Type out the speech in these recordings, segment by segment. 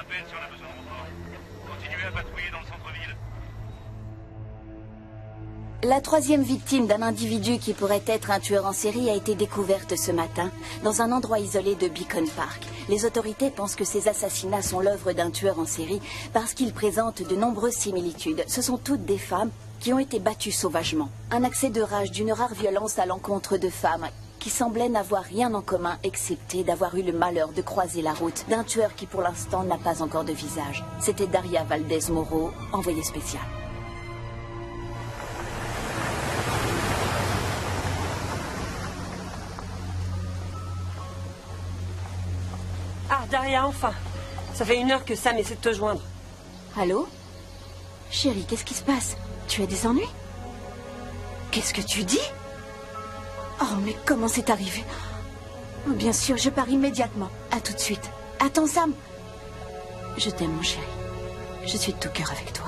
appelle si on a besoin de renfort. Continuez à patrouiller dans le centre-ville. La troisième victime d'un individu qui pourrait être un tueur en série a été découverte ce matin dans un endroit isolé de Beacon Park. Les autorités pensent que ces assassinats sont l'œuvre d'un tueur en série parce qu'ils présentent de nombreuses similitudes. Ce sont toutes des femmes qui ont été battues sauvagement. Un accès de rage d'une rare violence à l'encontre de femmes qui semblaient n'avoir rien en commun excepté d'avoir eu le malheur de croiser la route d'un tueur qui pour l'instant n'a pas encore de visage. C'était Daria Valdez-Moreau, envoyée spéciale. Ah, Daria, enfin. Ça fait 1 heure que Sam essaie de te joindre. Allô? Chérie, qu'est-ce qui se passe? Tu as des ennuis? Qu'est-ce que tu dis? Oh, mais comment c'est arrivé? Oh, bien sûr, je pars immédiatement. À tout de suite. Attends, Sam. Je t'aime, mon chéri. Je suis de tout cœur avec toi.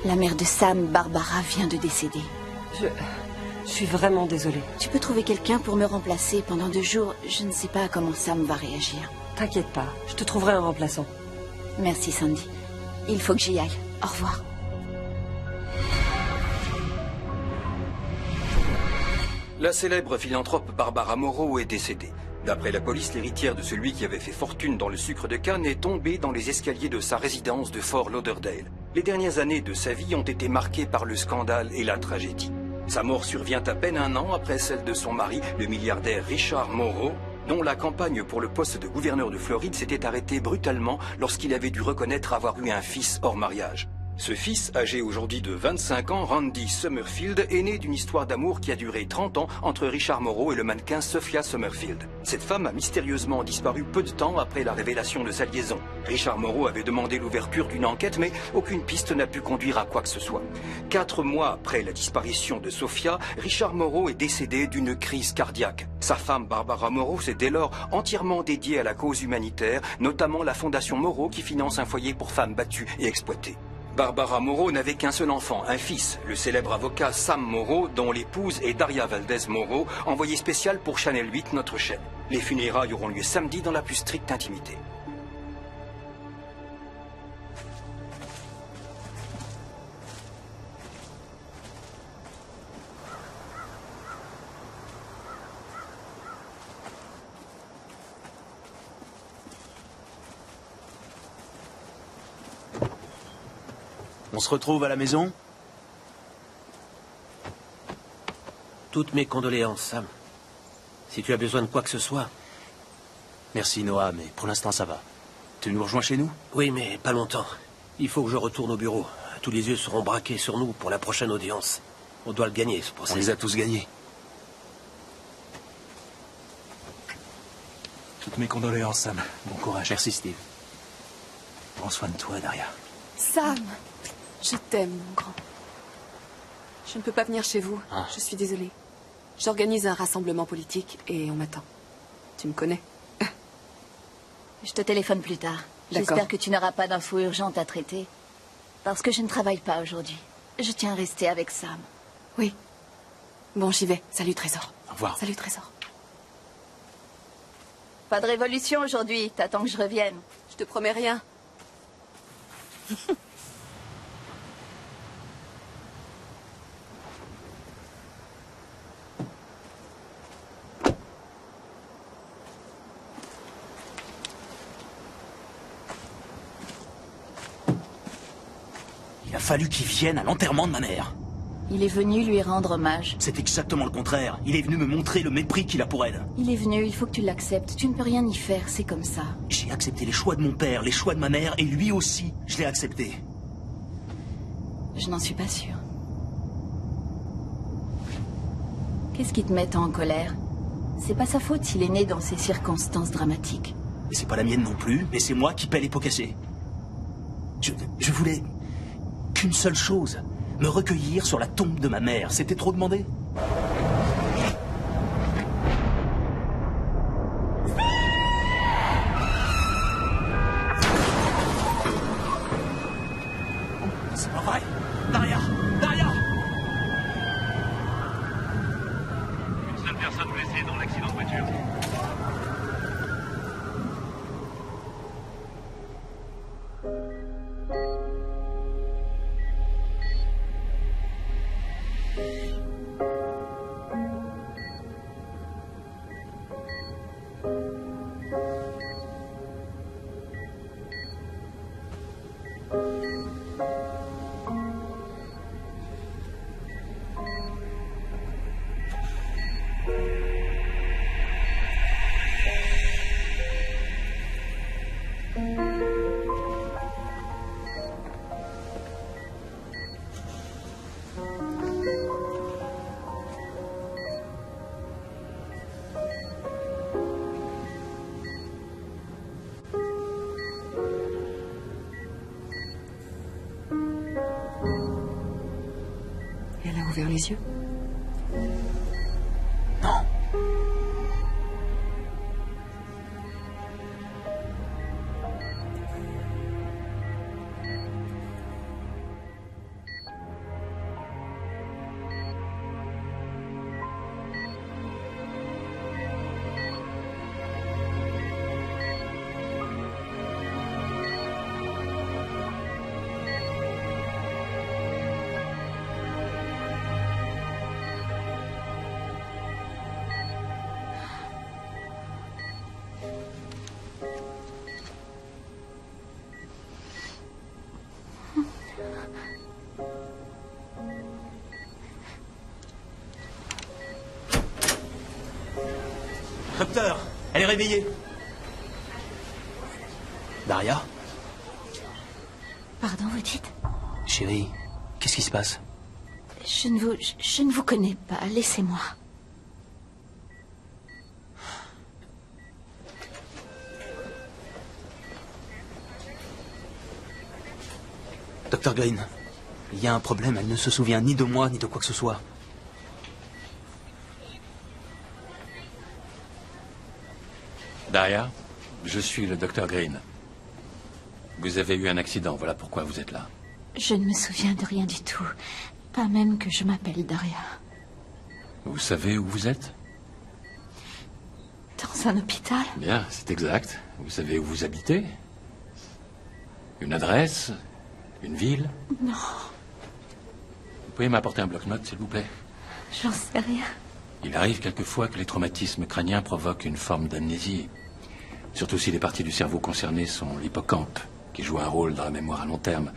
La mère de Sam, Barbara, vient de décéder. Je suis vraiment désolée. Tu peux trouver quelqu'un pour me remplacer pendant 2 jours? Je ne sais pas comment Sam va réagir. T'inquiète pas, je te trouverai un remplaçant. Merci, Sandy. Il faut que j'y aille. Au revoir. La célèbre philanthrope Barbara Moreau est décédée. D'après la police, l'héritière de celui qui avait fait fortune dans le sucre de canne est tombée dans les escaliers de sa résidence de Fort Lauderdale. Les dernières années de sa vie ont été marquées par le scandale et la tragédie. Sa mort survient à peine 1 an après celle de son mari, le milliardaire Richard Moreau, dont la campagne pour le poste de gouverneur de Floride s'était arrêtée brutalement lorsqu'il avait dû reconnaître avoir eu un fils hors mariage. Ce fils, âgé aujourd'hui de 25 ans, Randy Summerfield, est né d'une histoire d'amour qui a duré 30 ans entre Richard Moreau et le mannequin Sophia Summerfield. Cette femme a mystérieusement disparu peu de temps après la révélation de sa liaison. Richard Moreau avait demandé l'ouverture d'une enquête, mais aucune piste n'a pu conduire à quoi que ce soit. 4 mois après la disparition de Sophia, Richard Moreau est décédé d'une crise cardiaque. Sa femme, Barbara Moreau, s'est dès lors entièrement dédiée à la cause humanitaire, notamment la Fondation Moreau qui finance un foyer pour femmes battues et exploitées. Barbara Moreau n'avait qu'un seul enfant, un fils, le célèbre avocat Sam Moreau, dont l'épouse est Daria Valdez-Moreau, envoyée spéciale pour Channel 8, notre chaîne. Les funérailles auront lieu samedi dans la plus stricte intimité. On se retrouve à la maison? Toutes mes condoléances, Sam. Si tu as besoin de quoi que ce soit... Merci, Noah, mais pour l'instant, ça va. Tu nous rejoins chez nous? Oui, mais pas longtemps. Il faut que je retourne au bureau. Tous les yeux seront braqués sur nous pour la prochaine audience. On doit le gagner, ce procès. On les a tous gagnés. Toutes mes condoléances, Sam. Bon courage. Merci, Steve. Prends soin de toi, Daria. Sam, je t'aime, mon grand. Je ne peux pas venir chez vous. Ah. Je suis désolée. J'organise un rassemblement politique et on m'attend. Tu me connais? Je te téléphone plus tard. D'accord. J'espère que tu n'auras pas d'infos urgentes à traiter. Parce que je ne travaille pas aujourd'hui. Je tiens à rester avec Sam. Oui. Bon, j'y vais. Salut, Trésor. Au revoir. Salut, Trésor. Pas de révolution aujourd'hui. T'attends que je revienne. Je te promets rien. Il a fallu qu'il vienne à l'enterrement de ma mère. Il est venu lui rendre hommage. C'est exactement le contraire. Il est venu me montrer le mépris qu'il a pour elle. Il est venu, il faut que tu l'acceptes. Tu ne peux rien y faire, c'est comme ça. J'ai accepté les choix de mon père, les choix de ma mère, et lui aussi, je l'ai accepté. Je n'en suis pas sûre. Qu'est-ce qui te met tant en colère? C'est pas sa faute s'il est né dans ces circonstances dramatiques. Et c'est pas la mienne non plus, mais c'est moi qui paie les pots cassés. Je voulais qu'une seule chose, me recueillir sur la tombe de ma mère. C'était trop demandé? C'est pas vrai! Daria! Daria! Une seule personne blessée dans l'accident de voiture. Elle a ouvert les yeux. Non. Docteur, elle est réveillée. Daria? Pardon, vous dites? Chérie, qu'est-ce qui se passe? Je ne vous connais pas. Laissez-moi. Docteur Green, il y a un problème. Elle ne se souvient ni de moi, ni de quoi que ce soit. Daria, je suis le docteur Green. Vous avez eu un accident, voilà pourquoi vous êtes là. Je ne me souviens de rien du tout. Pas même que je m'appelle Daria. Vous savez où vous êtes? Dans un hôpital? Bien, c'est exact. Vous savez où vous habitez? Une adresse? Une ville? Non, Vous pouvez m'apporter un bloc-notes, s'il vous plaît? j'en sais rien. Il arrive quelquefois que les traumatismes crâniens provoquent une forme d'amnésie. Surtout si les parties du cerveau concernées sont l'hippocampe, qui joue un rôle dans la mémoire à long terme,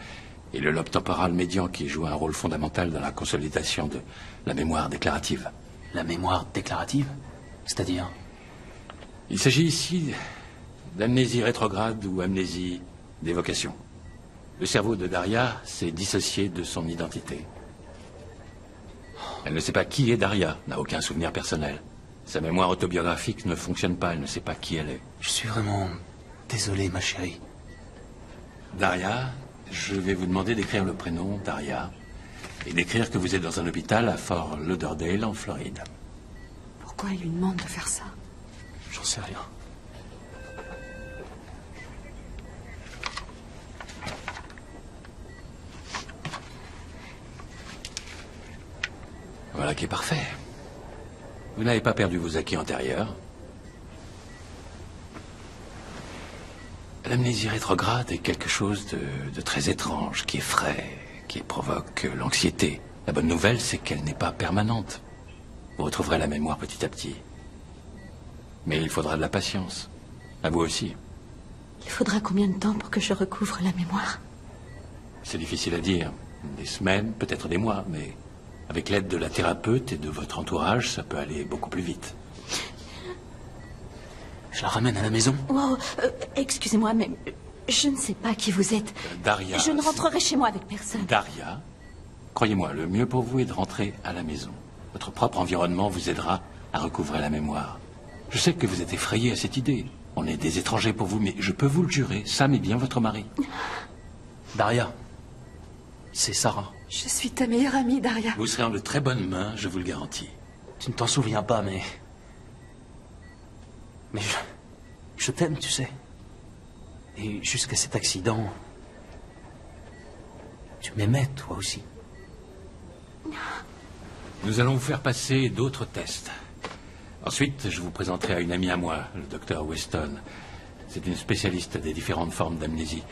et le lobe temporal médian, qui joue un rôle fondamental dans la consolidation de la mémoire déclarative. La mémoire déclarative? C'est-à-dire? Il s'agit ici d'amnésie rétrograde ou amnésie d'évocation. Le cerveau de Daria s'est dissocié de son identité. Elle ne sait pas qui est Daria, n'a aucun souvenir personnel. Sa mémoire autobiographique ne fonctionne pas, elle ne sait pas qui elle est. Je suis vraiment désolé, ma chérie. Daria, je vais vous demander d'écrire le prénom Daria et d'écrire que vous êtes dans un hôpital à Fort Lauderdale, en Floride. Pourquoi il lui demande de faire ça? J'en sais rien. Voilà qui est parfait. Vous n'avez pas perdu vos acquis antérieurs. L'amnésie rétrograde est quelque chose de très étrange, qui effraie, qui provoque l'anxiété. La bonne nouvelle, c'est qu'elle n'est pas permanente. Vous retrouverez la mémoire petit à petit. Mais il faudra de la patience. À vous aussi. Il faudra combien de temps pour que je recouvre la mémoire? C'est difficile à dire. Des semaines, peut-être des mois, mais avec l'aide de la thérapeute et de votre entourage, ça peut aller beaucoup plus vite. Je la ramène à la maison? Wow, excusez-moi, mais je ne sais pas qui vous êtes. Daria... Je ne rentrerai chez moi avec personne. Daria, croyez-moi, le mieux pour vous est de rentrer à la maison. Votre propre environnement vous aidera à recouvrer la mémoire. Je sais que vous êtes effrayé à cette idée. On est des étrangers pour vous, mais je peux vous le jurer, Sam est bien votre mari. Daria, c'est Sarah. Je suis ta meilleure amie, Daria. Vous serez en de très bonnes mains, je vous le garantis. Tu ne t'en souviens pas, mais... Mais je t'aime, tu sais. Et jusqu'à cet accident... Tu m'aimais, toi aussi. Nous allons vous faire passer d'autres tests. Ensuite, je vous présenterai à une amie à moi, le docteur Weston. C'est une spécialiste des différentes formes d'amnésie.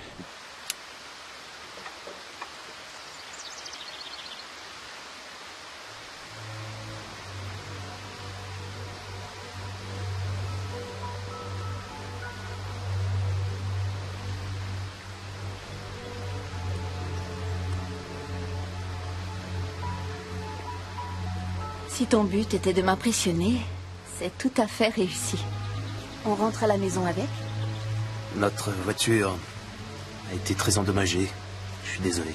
Si ton but était de m'impressionner, c'est tout à fait réussi. On rentre à la maison avec? Notre voiture a été très endommagée. Je suis désolé.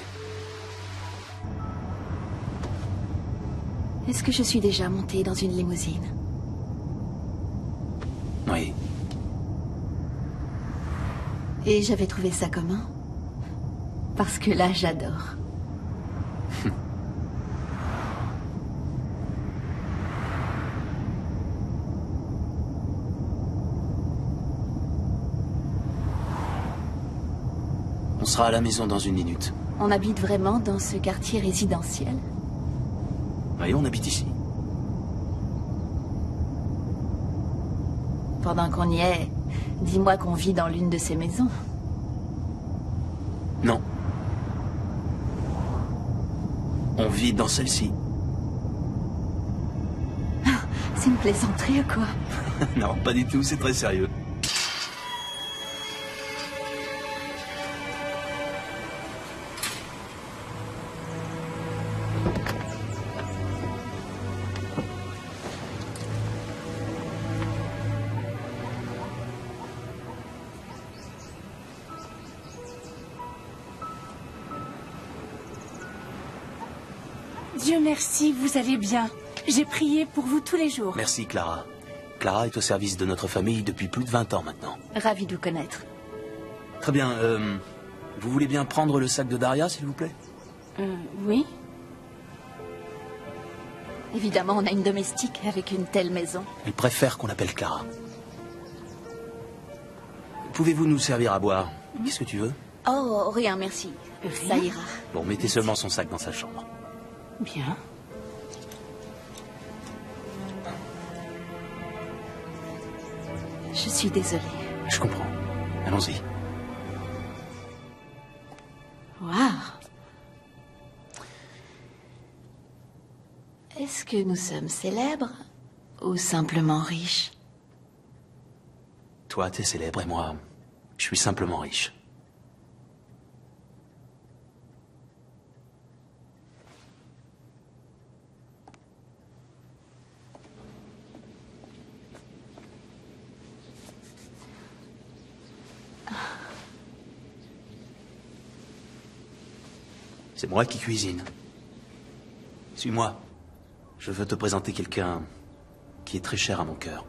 Est-ce que je suis déjà montée dans une limousine? Oui. Et j'avais trouvé ça comment? Parce que là, j'adore. On sera à la maison dans une minute. On habite vraiment dans ce quartier résidentiel? Oui, on habite ici. Pendant qu'on y est, dis-moi qu'on vit dans l'une de ces maisons. Non. On vit dans celle-ci. C'est une plaisanterie ou quoi? Non, pas du tout, c'est très sérieux. Dieu merci, vous allez bien. J'ai prié pour vous tous les jours. Merci, Clara. Clara est au service de notre famille depuis plus de 20 ans maintenant. Ravie de vous connaître. Très bien, vous voulez bien prendre le sac de Daria, s'il vous plaît? Oui. Évidemment, on a une domestique avec une telle maison. Elle préfère qu'on l'appelle Clara. Pouvez-vous nous servir à boire? Qu'est-ce que tu veux? Oh, rien, merci. Rien? Ça ira. Bon, mettez seulement son sac dans sa chambre. Bien. Je suis désolée. Je comprends. Allons-y. Waouh! Est-ce que nous sommes célèbres ou simplement riches? Toi, t'es célèbre et moi, je suis simplement riche. C'est moi qui cuisine. Suis-moi. Je veux te présenter quelqu'un qui est très cher à mon cœur.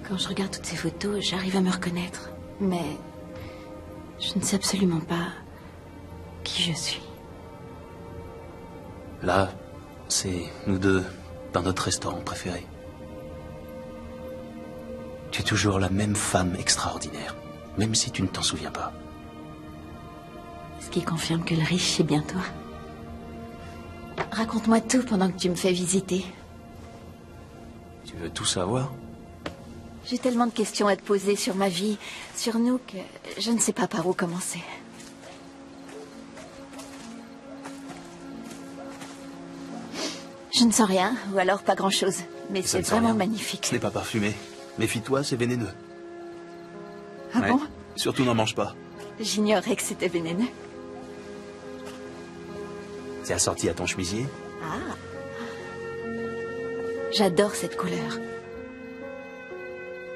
Quand je regarde toutes ces photos, j'arrive à me reconnaître. Mais je ne sais absolument pas qui je suis. Là, c'est nous deux dans notre restaurant préféré. Tu es toujours la même femme extraordinaire, même si tu ne t'en souviens pas. Ce qui confirme que le riche, c'est bien toi. Raconte-moi tout pendant que tu me fais visiter. Tu veux tout savoir? J'ai tellement de questions à te poser sur ma vie, sur nous, que je ne sais pas par où commencer. Je ne sens rien, ou alors pas grand-chose. Mais Ça c'est ne sent vraiment rien. magnifique. Ce n'est pas parfumé. Méfie-toi, c'est vénéneux. Ah Ouais. bon? Surtout n'en mange pas. J'ignorais que c'était vénéneux. C'est assorti à ton chemisier? Ah. J'adore cette couleur.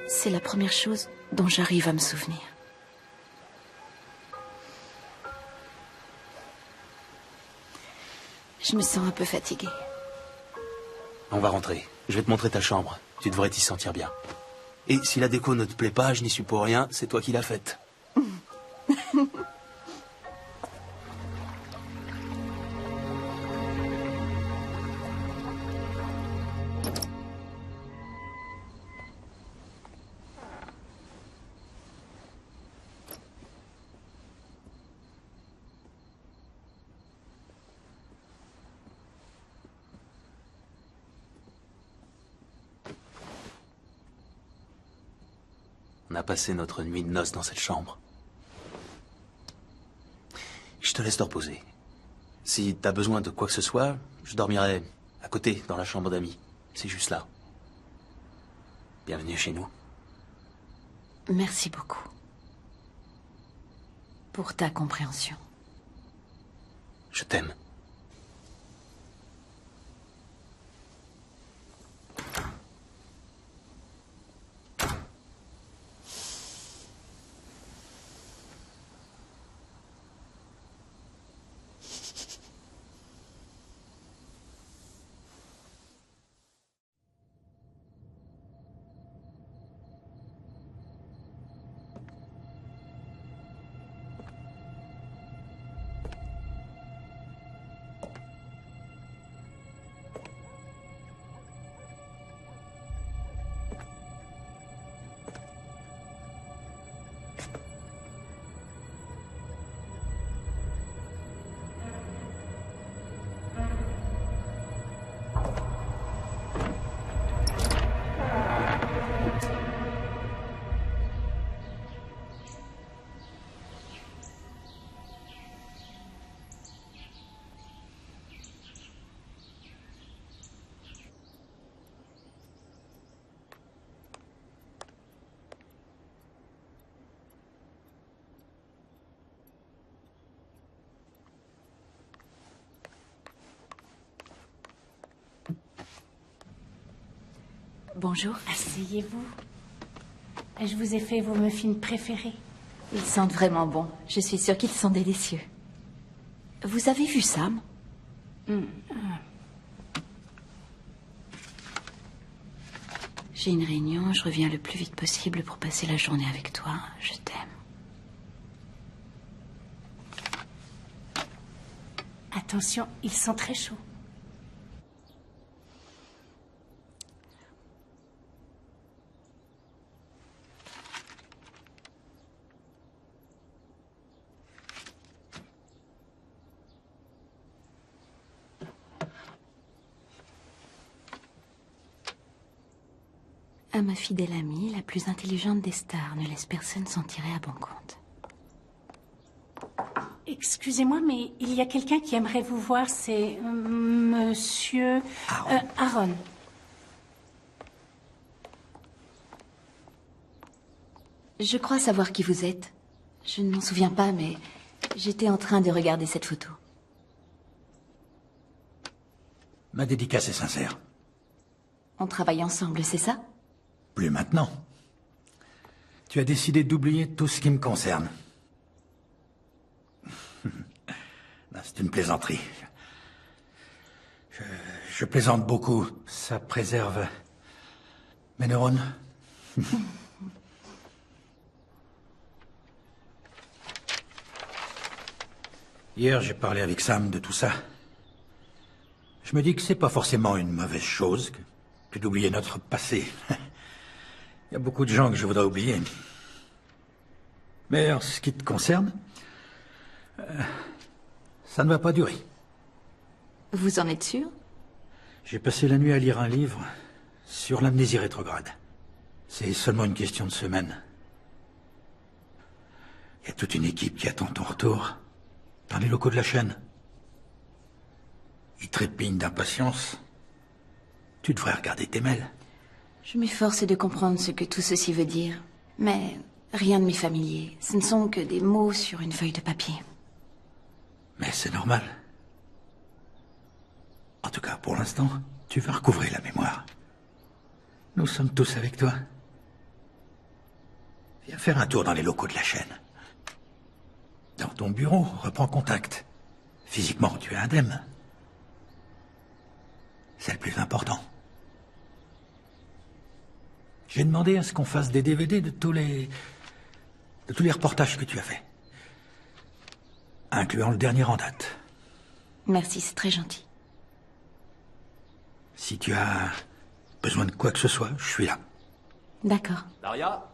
C'est la première chose dont j'arrive à me souvenir. Je me sens un peu fatiguée. On va rentrer. Je vais te montrer ta chambre. Tu devrais t'y sentir bien. Et si la déco ne te plaît pas, je n'y suis pour rien, c'est toi qui l'as faite. On a passé notre nuit de noces dans cette chambre. Je te laisse te reposer. Si t'as besoin de quoi que ce soit, je dormirai à côté, dans la chambre d'amis. C'est juste là. Bienvenue chez nous. Merci beaucoup. Pour ta compréhension. Je t'aime. Bonjour. Asseyez-vous. Je vous ai fait vos muffins préférés. Ils sentent vraiment bon. Je suis sûre qu'ils sont délicieux. Vous avez vu Sam? J'ai une réunion, je reviens le plus vite possible pour passer la journée avec toi. Je t'aime. Attention, ils sont très chauds. À ma fidèle amie, la plus intelligente des stars ne laisse personne s'en tirer à bon compte. Excusez-moi, mais il y a quelqu'un qui aimerait vous voir, c'est Monsieur Aaron. Je crois savoir qui vous êtes. Je ne m'en souviens pas, mais j'étais en train de regarder cette photo. Ma dédicace est sincère. On travaille ensemble, c'est ça? Plus maintenant. Tu as décidé d'oublier tout ce qui me concerne. Non, c'est une plaisanterie. Je plaisante beaucoup. Ça préserve mes neurones. Hier, j'ai parlé avec Sam de tout ça. Je me dis que c'est pas forcément une mauvaise chose que d'oublier notre passé. Il y a beaucoup de gens que je voudrais oublier. Mais en ce qui te concerne, ça ne va pas durer. Vous en êtes sûr? J'ai passé la nuit à lire un livre sur l'amnésie rétrograde. C'est seulement une question de semaines. Il y a toute une équipe qui attend ton retour dans les locaux de la chaîne. Ils trépignent d'impatience. Tu devrais regarder tes mails. Je m'efforce de comprendre ce que tout ceci veut dire. Mais rien de m'est familier. Ce ne sont que des mots sur une feuille de papier. Mais c'est normal. En tout cas, pour l'instant, tu vas recouvrer la mémoire. Nous sommes tous avec toi. Viens faire un tour dans les locaux de la chaîne. Dans ton bureau, reprends contact. Physiquement, tu es indemne. C'est le plus important. J'ai demandé à ce qu'on fasse des DVD de tous les reportages que tu as faits. Incluant le dernier en date. Merci, c'est très gentil. Si tu as besoin de quoi que ce soit, je suis là. D'accord. Daria?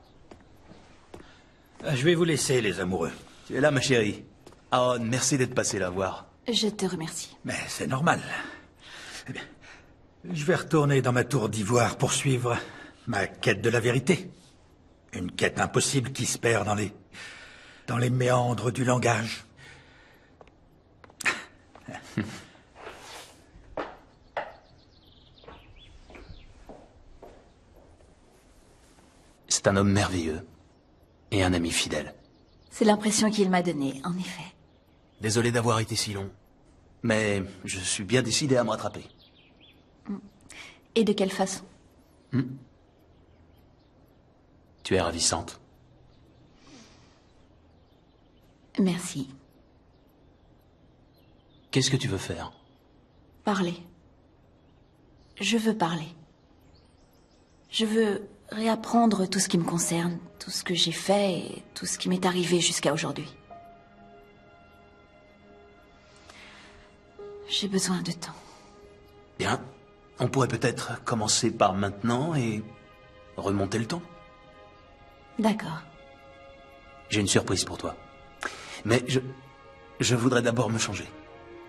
Je vais vous laisser, les amoureux. Tu es là, ma chérie. Aaron, merci d'être passé la voir. Je te remercie. Mais c'est normal. Eh bien, je vais retourner dans ma tour d'ivoire pour suivre ma quête de la vérité. Une quête impossible qui se perd dans les méandres du langage. C'est un homme merveilleux. Et un ami fidèle. C'est l'impression qu'il m'a donnée, en effet. Désolé d'avoir été si long. Mais je suis bien décidé à me rattraper. Et de quelle façon? Tu es ravissante. Merci. Qu'est-ce que tu veux faire? Parler. Je veux parler. Je veux réapprendre tout ce qui me concerne, tout ce que j'ai fait et tout ce qui m'est arrivé jusqu'à aujourd'hui. J'ai besoin de temps. Bien. On pourrait peut-être commencer par maintenant et remonter le temps. D'accord. J'ai une surprise pour toi. Mais je voudrais d'abord me changer.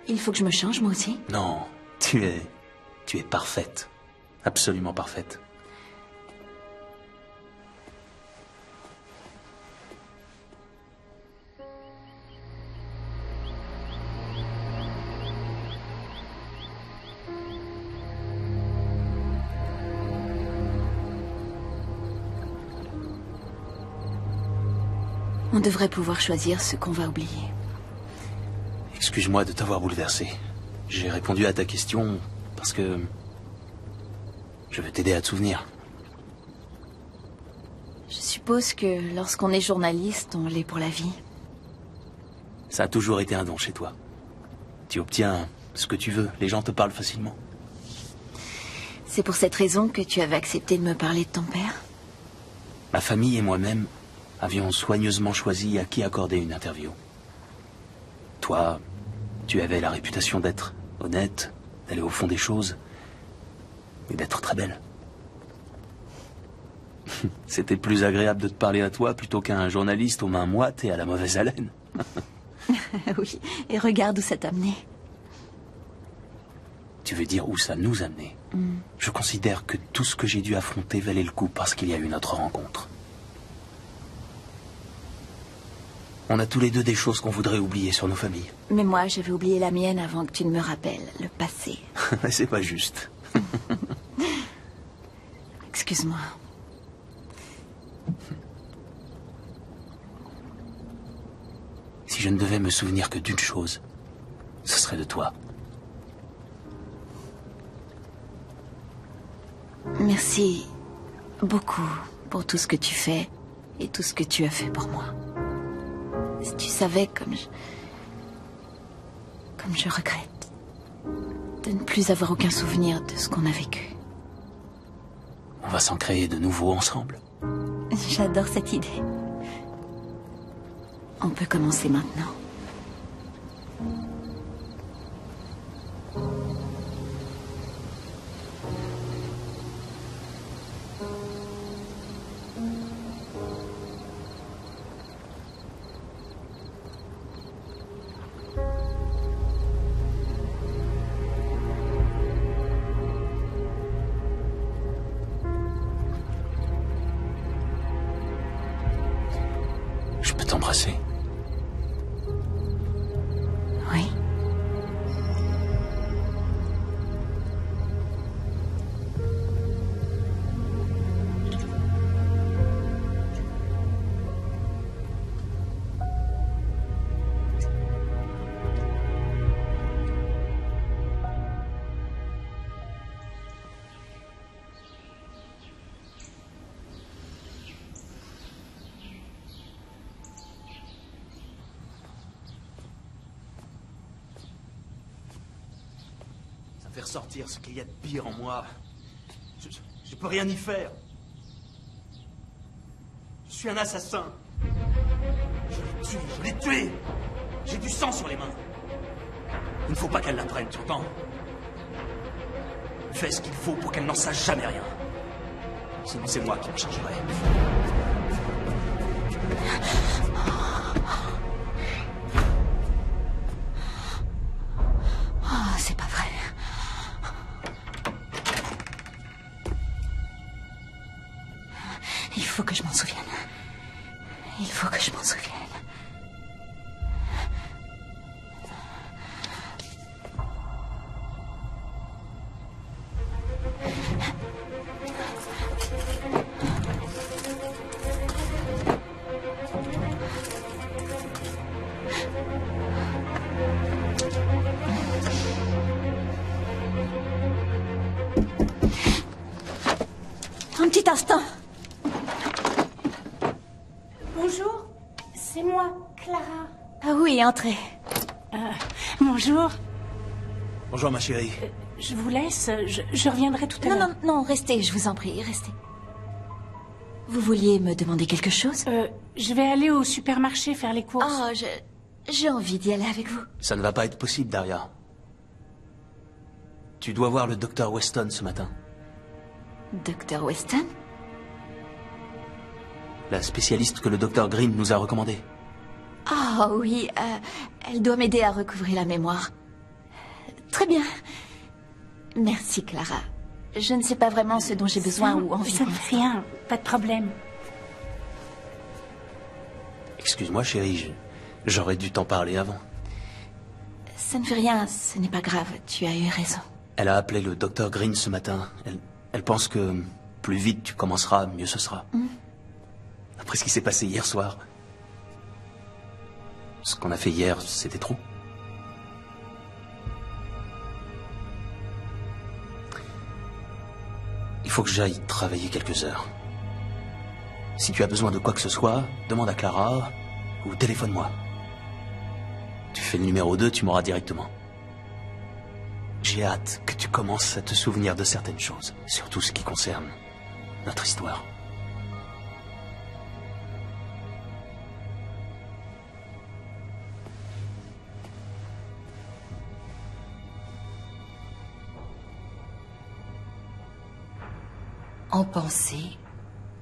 Il faut que je me change, moi aussi? Non, tu es parfaite. Absolument parfaite. On devrait pouvoir choisir ce qu'on va oublier. Excuse-moi de t'avoir bouleversé. J'ai répondu à ta question parce que je veux t'aider à te souvenir. Je suppose que lorsqu'on est journaliste, on l'est pour la vie. Ça a toujours été un don chez toi. Tu obtiens ce que tu veux. Les gens te parlent facilement. C'est pour cette raison que tu avais accepté de me parler de ton père? Ma famille et moi-même avions soigneusement choisi à qui accorder une interview. Toi, tu avais la réputation d'être honnête, d'aller au fond des choses, et d'être très belle. C'était plus agréable de te parler à toi plutôt qu'à un journaliste aux mains moites et à la mauvaise haleine. Oui, et regarde où ça t'a amené. Tu veux dire où ça nous a amené? Je considère que tout ce que j'ai dû affronter valait le coup parce qu'il y a eu notre rencontre. On a tous les deux des choses qu'on voudrait oublier sur nos familles. Mais moi, j'avais oublié la mienne avant que tu ne me rappelles, le passé. C'est pas juste. Excuse-moi. Si je ne devais me souvenir que d'une chose, ce serait de toi. Merci beaucoup pour tout ce que tu fais et tout ce que tu as fait pour moi. Si tu savais comme je regrette de ne plus avoir aucun souvenir de ce qu'on a vécu. On va s'en créer de nouveaux ensemble. J'adore cette idée. On peut commencer maintenant. Je peux t'embrasser. Oui. Faire sortir ce qu'il y a de pire en moi. Je peux rien y faire. Je suis un assassin. Je l'ai tué. J'ai du sang sur les mains. Il ne faut pas qu'elle l'apprenne, tu entends? Fais ce qu'il faut pour qu'elle n'en sache jamais rien. Sinon c'est moi qui me chargerai. Oh, c'est pas vrai. Il faut que je m'en souvienne. Il faut que je m'en souvienne. instant. Bonjour, c'est moi, Clara. Ah oui, entrez. Bonjour. Bonjour, ma chérie. Je vous laisse, je reviendrai tout à l'heure. Non, restez, je vous en prie, restez. Vous vouliez me demander quelque chose? Je vais aller au supermarché faire les courses. Oh, j'ai envie d'y aller avec vous. Ça ne va pas être possible, Daria. Tu dois voir le docteur Weston ce matin. Dr. Weston? La spécialiste que le docteur Green nous a recommandée. Ah oui, elle doit m'aider à recouvrer la mémoire. Très bien. Merci, Clara. Je ne sais pas vraiment ce dont j'ai besoin ou envie. Ça ne fait rien, pas de problème. Excuse-moi, chérie, j'aurais dû t'en parler avant. Ça ne fait rien, ce n'est pas grave, tu as eu raison. Elle a appelé le docteur Green ce matin. Elle pense que plus vite tu commenceras, mieux ce sera. Après ce qui s'est passé hier soir. Ce qu'on a fait hier, c'était trop. Il faut que j'aille travailler quelques heures. Si tu as besoin de quoi que ce soit, demande à Clara ou téléphone-moi. Tu fais le numéro 2, tu m'auras directement. J'ai hâte que tu commences à te souvenir de certaines choses, surtout ce qui concerne notre histoire. En pensée,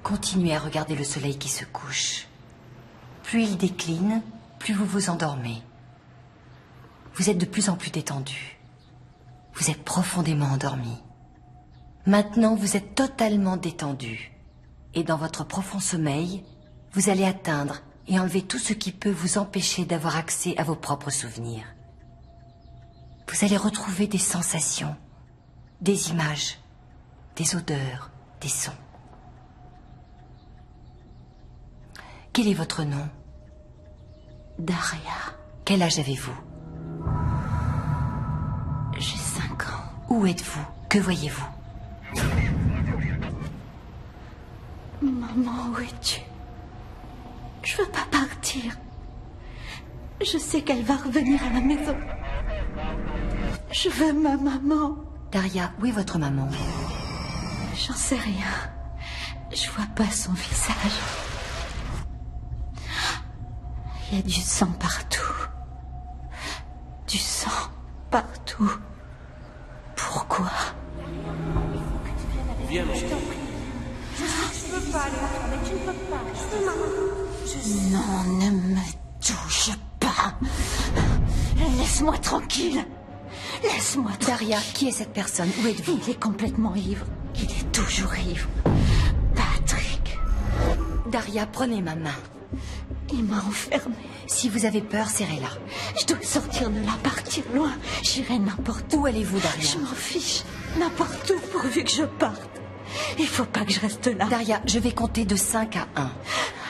continuez à regarder le soleil qui se couche. Plus il décline, plus vous vous endormez. Vous êtes de plus en plus détendu. Vous êtes profondément endormi. Maintenant, vous êtes totalement détendu. Et dans votre profond sommeil, vous allez atteindre et enlever tout ce qui peut vous empêcher d'avoir accès à vos propres souvenirs. Vous allez retrouver des sensations, des images, des odeurs, des sons. Quel est votre nom? Daria. Quel âge avez-vous? J'ai 5 ans. Où êtes-vous? Que voyez-vous? Maman, où es-tu? Je veux pas partir. Je sais qu'elle va revenir à la maison. Je veux ma maman. Daria, où est votre maman? J'en sais rien. Je vois pas son visage. Il y a du sang partout. Du sang partout. Pourquoi? Viens, mon chéri. Je peux pas aller mais tu ne peux pas. Je veux maman. Non, ne me touche pas. Laisse-moi tranquille. Laisse-moi tranquille. Daria, qui est cette personne? Où êtes-vous? Il est complètement ivre. Il est toujours ivre. Patrick. Daria, prenez ma main. Il m'a enfermée. Si vous avez peur, serrez-la. Je dois sortir de là, partir loin. J'irai n'importe où. Où allez-vous, Daria? Je m'en fiche. N'importe où, pourvu que je parte. Il faut pas que je reste là. Daria, je vais compter de 5 à 1.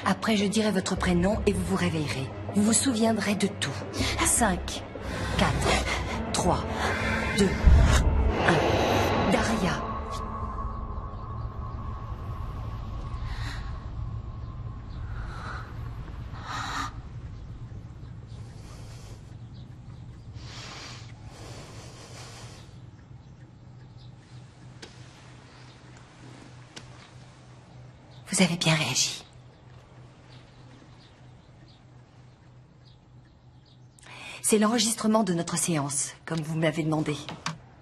Après, je dirai votre prénom et vous vous réveillerez. Vous vous souviendrez de tout. 5, 4, 3, 2, 1. Daria. Vous avez bien réagi. C'est l'enregistrement de notre séance, comme vous me l'avez demandé.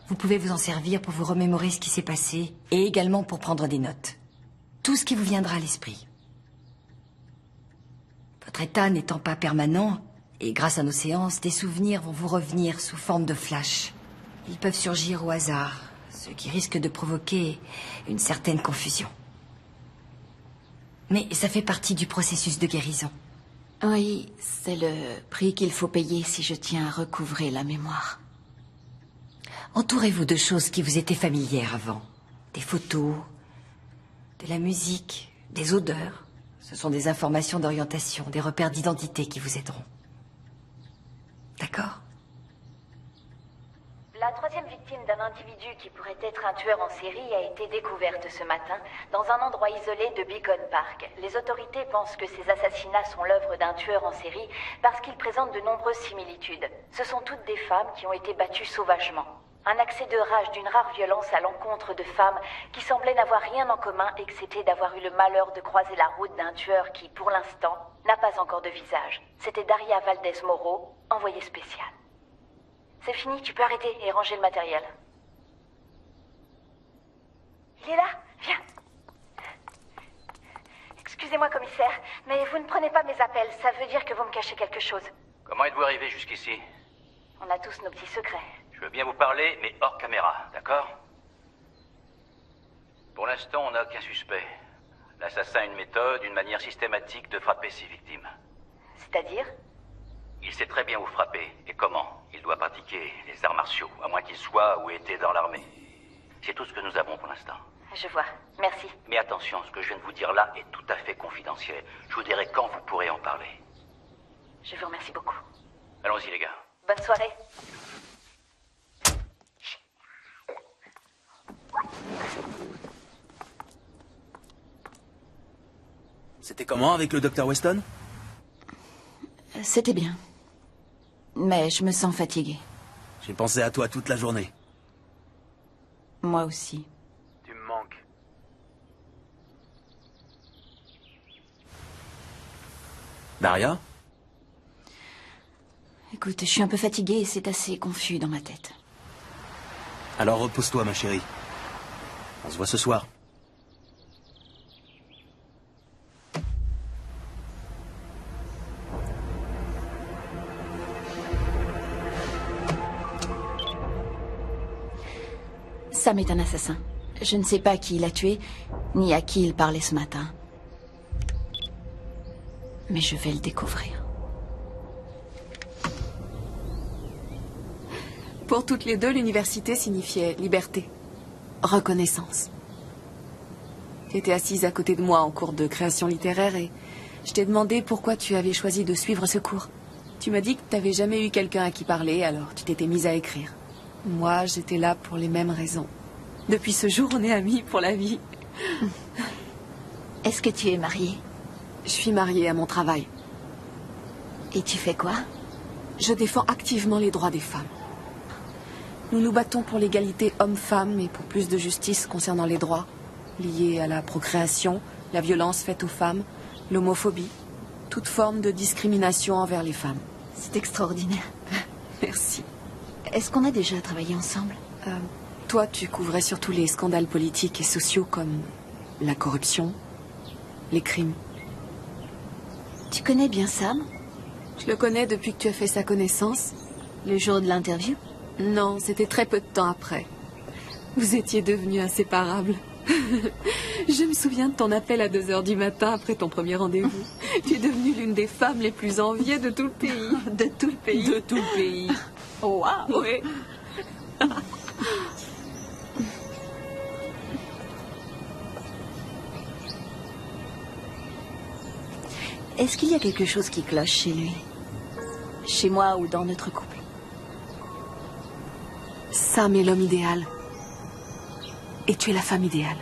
Vous pouvez vous en servir pour vous remémorer ce qui s'est passé et également pour prendre des notes. Tout ce qui vous viendra à l'esprit. Votre état n'étant pas permanent, et grâce à nos séances, des souvenirs vont vous revenir sous forme de flash. Ils peuvent surgir au hasard, ce qui risque de provoquer une certaine confusion. Mais ça fait partie du processus de guérison. Oui, c'est le prix qu'il faut payer si je tiens à recouvrer la mémoire. Entourez-vous de choses qui vous étaient familières avant. Des photos, de la musique, des odeurs. Ce sont des informations d'orientation, des repères d'identité qui vous aideront. D'accord? La troisième victime d'un individu qui pourrait être un tueur en série a été découverte ce matin dans un endroit isolé de Beacon Park. Les autorités pensent que ces assassinats sont l'œuvre d'un tueur en série parce qu'ils présentent de nombreuses similitudes. Ce sont toutes des femmes qui ont été battues sauvagement. Un accès de rage d'une rare violence à l'encontre de femmes qui semblaient n'avoir rien en commun excepté d'avoir eu le malheur de croiser la route d'un tueur qui, pour l'instant, n'a pas encore de visage. C'était Daria Valdez Moreau, envoyée spéciale. C'est fini, tu peux arrêter et ranger le matériel. Il est là, viens. Excusez-moi, commissaire, mais vous ne prenez pas mes appels. Ça veut dire que vous me cachez quelque chose. Comment êtes-vous arrivé jusqu'ici? On a tous nos petits secrets. Je veux bien vous parler, mais hors caméra, d'accord? Pour l'instant, on n'a aucun suspect. L'assassin a une méthode, une manière systématique de frapper ses victimes. C'est-à-dire? Il sait très bien où frapper et comment. Il doit pratiquer les arts martiaux, à moins qu'il soit ou ait été dans l'armée. C'est tout ce que nous avons pour l'instant. Je vois. Merci. Mais attention, ce que je viens de vous dire là est tout à fait confidentiel. Je vous dirai quand vous pourrez en parler. Je vous remercie beaucoup. Allons-y, les gars. Bonne soirée. C'était comment avec le Dr. Weston? C'était bien. Mais je me sens fatiguée. J'ai pensé à toi toute la journée. Moi aussi. Tu me manques. Daria? Écoute, je suis un peu fatiguée et c'est assez confus dans ma tête. Alors repose-toi, ma chérie. On se voit ce soir. Sam est un assassin. Je ne sais pas qui il a tué, ni à qui il parlait ce matin. Mais je vais le découvrir. Pour toutes les deux, l'université signifiait liberté, reconnaissance. Tu étais assise à côté de moi en cours de création littéraire et je t'ai demandé pourquoi tu avais choisi de suivre ce cours. Tu m'as dit que tu n'avais jamais eu quelqu'un à qui parler, alors tu t'étais mise à écrire. Moi, j'étais là pour les mêmes raisons. Depuis ce jour, on est amis pour la vie. Est-ce que tu es mariée? Je suis mariée à mon travail. Et tu fais quoi? Je défends activement les droits des femmes. Nous nous battons pour l'égalité homme-femme et pour plus de justice concernant les droits liés à la procréation, la violence faite aux femmes, l'homophobie, toute forme de discrimination envers les femmes. C'est extraordinaire. Merci. Est-ce qu'on a déjà travaillé ensemble? Toi, tu couvrais surtout les scandales politiques et sociaux comme la corruption, les crimes. Tu connais bien Sam? Je le connais depuis que tu as fait sa connaissance. Le jour de l'interview? Non, c'était très peu de temps après. Vous étiez devenus inséparables. Je me souviens de ton appel à 2h du matin après ton premier rendez-vous. Tu es devenue l'une des femmes les plus enviées de tout le pays. De tout le pays? De tout le pays. Oh, wow! Oui. Est-ce qu'il y a quelque chose qui cloche chez lui? Chez moi ou dans notre couple? Sam est l'homme idéal. Et tu es la femme idéale.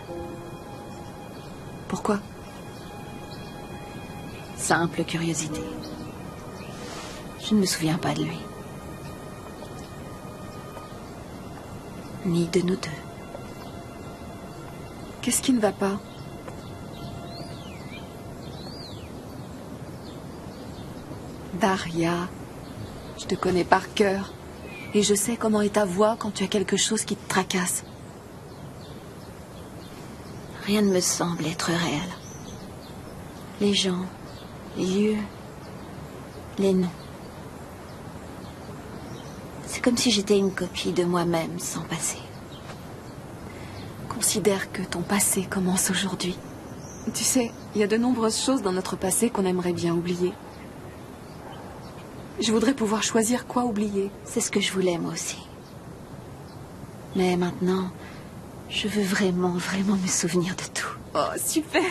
Pourquoi? Simple curiosité. Je ne me souviens pas de lui. Ni de nous deux. Qu'est-ce qui ne va pas? Daria, je te connais par cœur. Et je sais comment est ta voix quand tu as quelque chose qui te tracasse. Rien ne me semble être réel. Les gens, les lieux, les noms. C'est comme si j'étais une copie de moi-même sans passé. Considère que ton passé commence aujourd'hui. Tu sais, il y a de nombreuses choses dans notre passé qu'on aimerait bien oublier. Je voudrais pouvoir choisir quoi oublier. C'est ce que je voulais moi aussi. Mais maintenant, je veux vraiment, vraiment me souvenir de tout. Oh, super!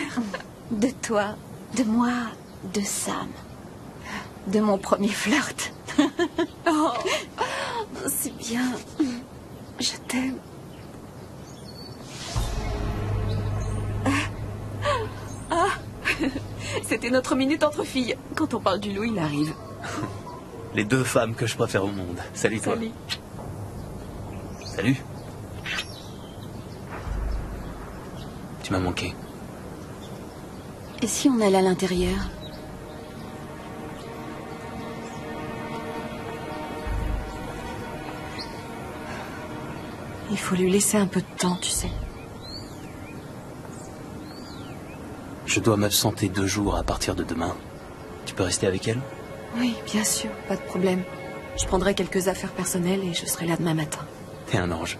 De toi, de moi, de Sam. De mon premier flirt. Oh, c'est bien. Je t'aime. Ah. C'était notre minute entre filles. Quand on parle du loup, il arrive. Les deux femmes que je préfère au monde. Salut toi. Salut. Salut. Tu m'as manqué. Et si on allait à l'intérieur? Il faut lui laisser un peu de temps, tu sais. Je dois m'absenter 2 jours à partir de demain. Tu peux rester avec elle? Oui, bien sûr, pas de problème. Je prendrai quelques affaires personnelles et je serai là demain matin. T'es un ange.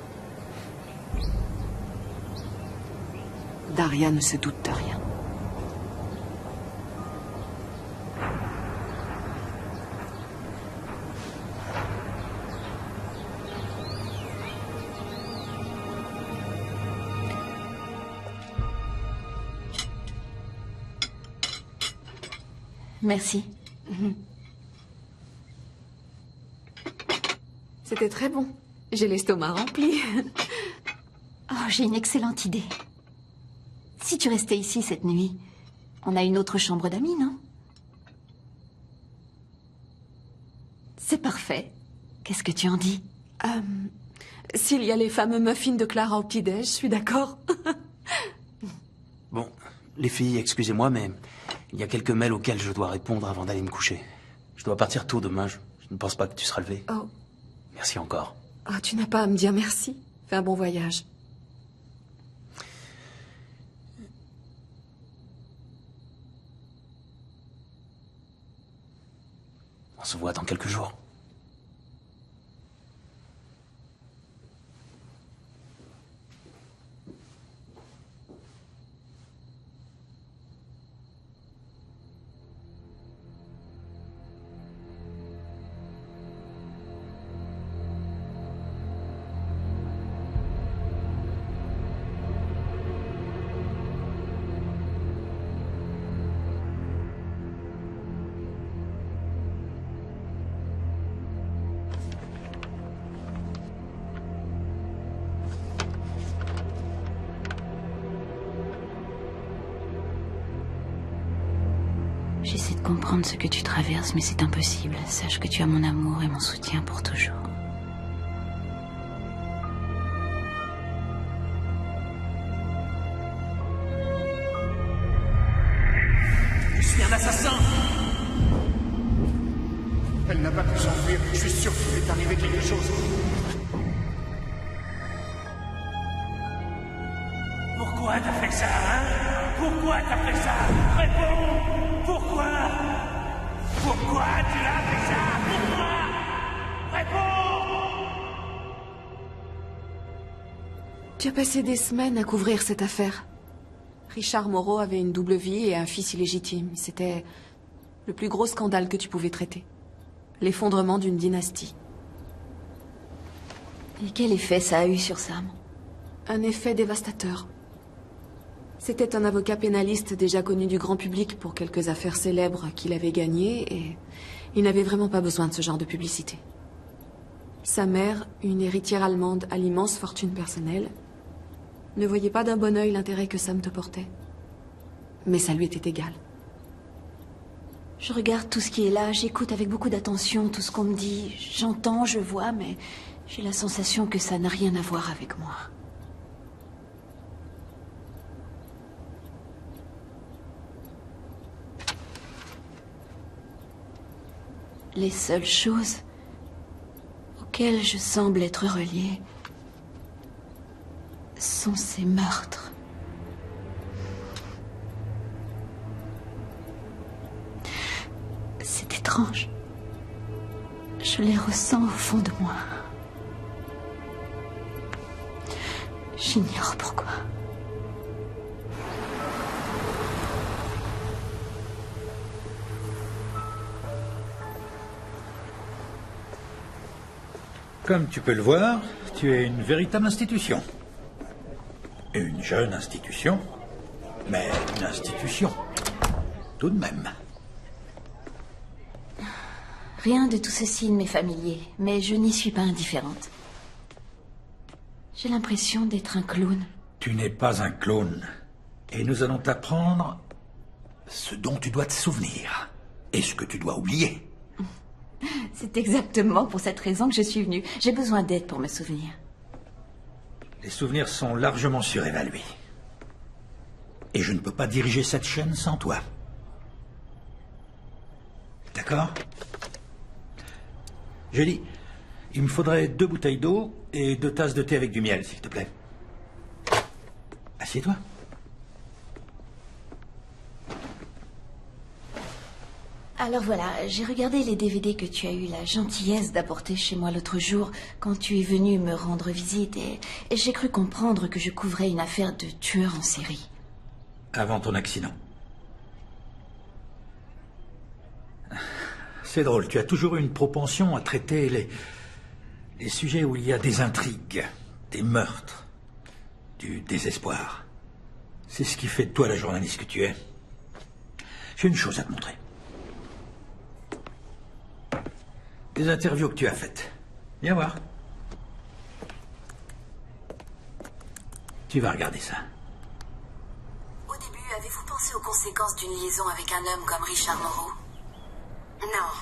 Daria ne se doute de rien. Merci. C'était très bon. J'ai l'estomac rempli. Oh, j'ai une excellente idée. Si tu restais ici cette nuit, on a une autre chambre d'amis, non? C'est parfait. Qu'est-ce que tu en dis? S'il y a les fameux muffins de Clara au petit-déj, je suis d'accord. Bon, les filles, excusez-moi, mais il y a quelques mails auxquels je dois répondre avant d'aller me coucher. Je dois partir tôt demain, je ne pense pas que tu seras levé. Oh. Merci encore. Oh, tu n'as pas à me dire merci. Fais un bon voyage. On se voit dans quelques jours. J'essaie de comprendre ce que tu traverses, mais c'est impossible. Sache que tu as mon amour et mon soutien pour toujours. Je suis un assassin! Elle n'a pas pu s'enfuir. Je suis sûr qu'il est arrivé quelque chose. Pourquoi t'as fait ça, hein? Pourquoi t'as fait ça? Réponds! Pourquoi? Pourquoi tu as fait ça? Pourquoi? Réponds! Tu as passé des semaines à couvrir cette affaire. Richard Moreau avait une double vie et un fils illégitime. C'était le plus gros scandale que tu pouvais traiter. L'effondrement d'une dynastie. Et quel effet ça a eu sur Sam? Un effet dévastateur. C'était un avocat pénaliste déjà connu du grand public pour quelques affaires célèbres qu'il avait gagnées et il n'avait vraiment pas besoin de ce genre de publicité. Sa mère, une héritière allemande à l'immense fortune personnelle, ne voyait pas d'un bon œil l'intérêt que Sam te portait. Mais ça lui était égal. Je regarde tout ce qui est là, j'écoute avec beaucoup d'attention tout ce qu'on me dit. J'entends, je vois, mais j'ai la sensation que ça n'a rien à voir avec moi. Les seules choses auxquelles je semble être reliée sont ces meurtres. C'est étrange. Je les ressens au fond de moi. J'ignore pourquoi. Comme tu peux le voir, tu es une véritable institution. Une jeune institution, mais une institution. Tout de même. Rien de tout ceci ne m'est familier, mais je n'y suis pas indifférente. J'ai l'impression d'être un clown. Tu n'es pas un clone. Et nous allons t'apprendre ce dont tu dois te souvenir. Et ce que tu dois oublier. C'est exactement pour cette raison que je suis venue. J'ai besoin d'aide pour me souvenir. Les souvenirs sont largement surévalués. Et je ne peux pas diriger cette chaîne sans toi. D'accord? J'ai dit, il me faudrait 2 bouteilles d'eau et 2 tasses de thé avec du miel, s'il te plaît. Assieds-toi. Alors voilà, j'ai regardé les DVD que tu as eu la gentillesse d'apporter chez moi l'autre jour quand tu es venu me rendre visite et j'ai cru comprendre que je couvrais une affaire de tueur en série. Avant ton accident. C'est drôle, tu as toujours eu une propension à traiter les sujets où il y a des intrigues, des meurtres, du désespoir. C'est ce qui fait de toi la journaliste que tu es. J'ai une chose à te montrer. Des interviews que tu as faites. Viens voir. Tu vas regarder ça. Au début, avez-vous pensé aux conséquences d'une liaison avec un homme comme Richard Moreau? Non.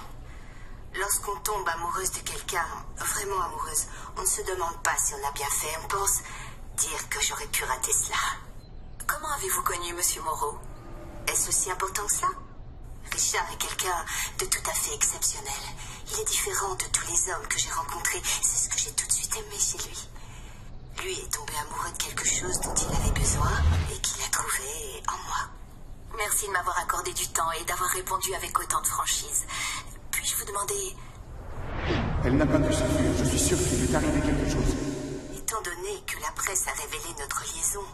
Lorsqu'on tombe amoureuse de quelqu'un, vraiment amoureuse, on ne se demande pas si on a bien fait. On pense dire que j'aurais pu rater cela. Comment avez-vous connu Monsieur Moreau? Est-ce aussi important que cela? Richard est quelqu'un de tout à fait exceptionnel. Il est différent de tous les hommes que j'ai rencontrés. C'est ce que j'ai tout de suite aimé chez lui. Lui est tombé amoureux de quelque chose dont il avait besoin et qu'il a trouvé en moi. Merci de m'avoir accordé du temps et d'avoir répondu avec autant de franchise. Puis-je vous demander... Elle n'a pas pu s'enfuir. Je suis sûr qu'il lui est arrivé quelque chose. Étant donné que la presse a révélé notre liaison,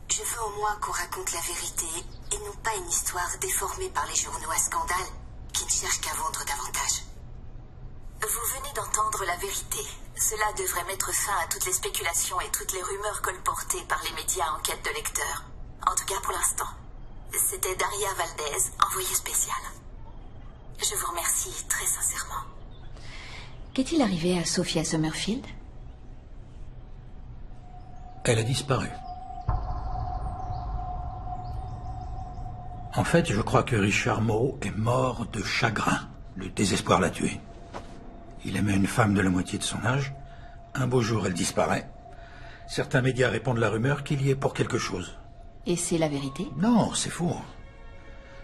je veux au moins qu'on raconte la vérité et non pas une histoire déformée par les journaux à scandale qui ne cherchent qu'à vendre davantage. Vous venez d'entendre la vérité. Cela devrait mettre fin à toutes les spéculations et toutes les rumeurs colportées par les médias en quête de lecteurs. En tout cas pour l'instant. C'était Daria Valdez, envoyée spéciale. Je vous remercie très sincèrement. Qu'est-il arrivé à Sophia Summerfield? Elle a disparu. En fait, je crois que Richard Moreau est mort de chagrin. Le désespoir l'a tué. Il aimait une femme de la moitié de son âge. Un beau jour, elle disparaît. Certains médias répondent la rumeur qu'il y est pour quelque chose. Et c'est la vérité? Non, c'est faux.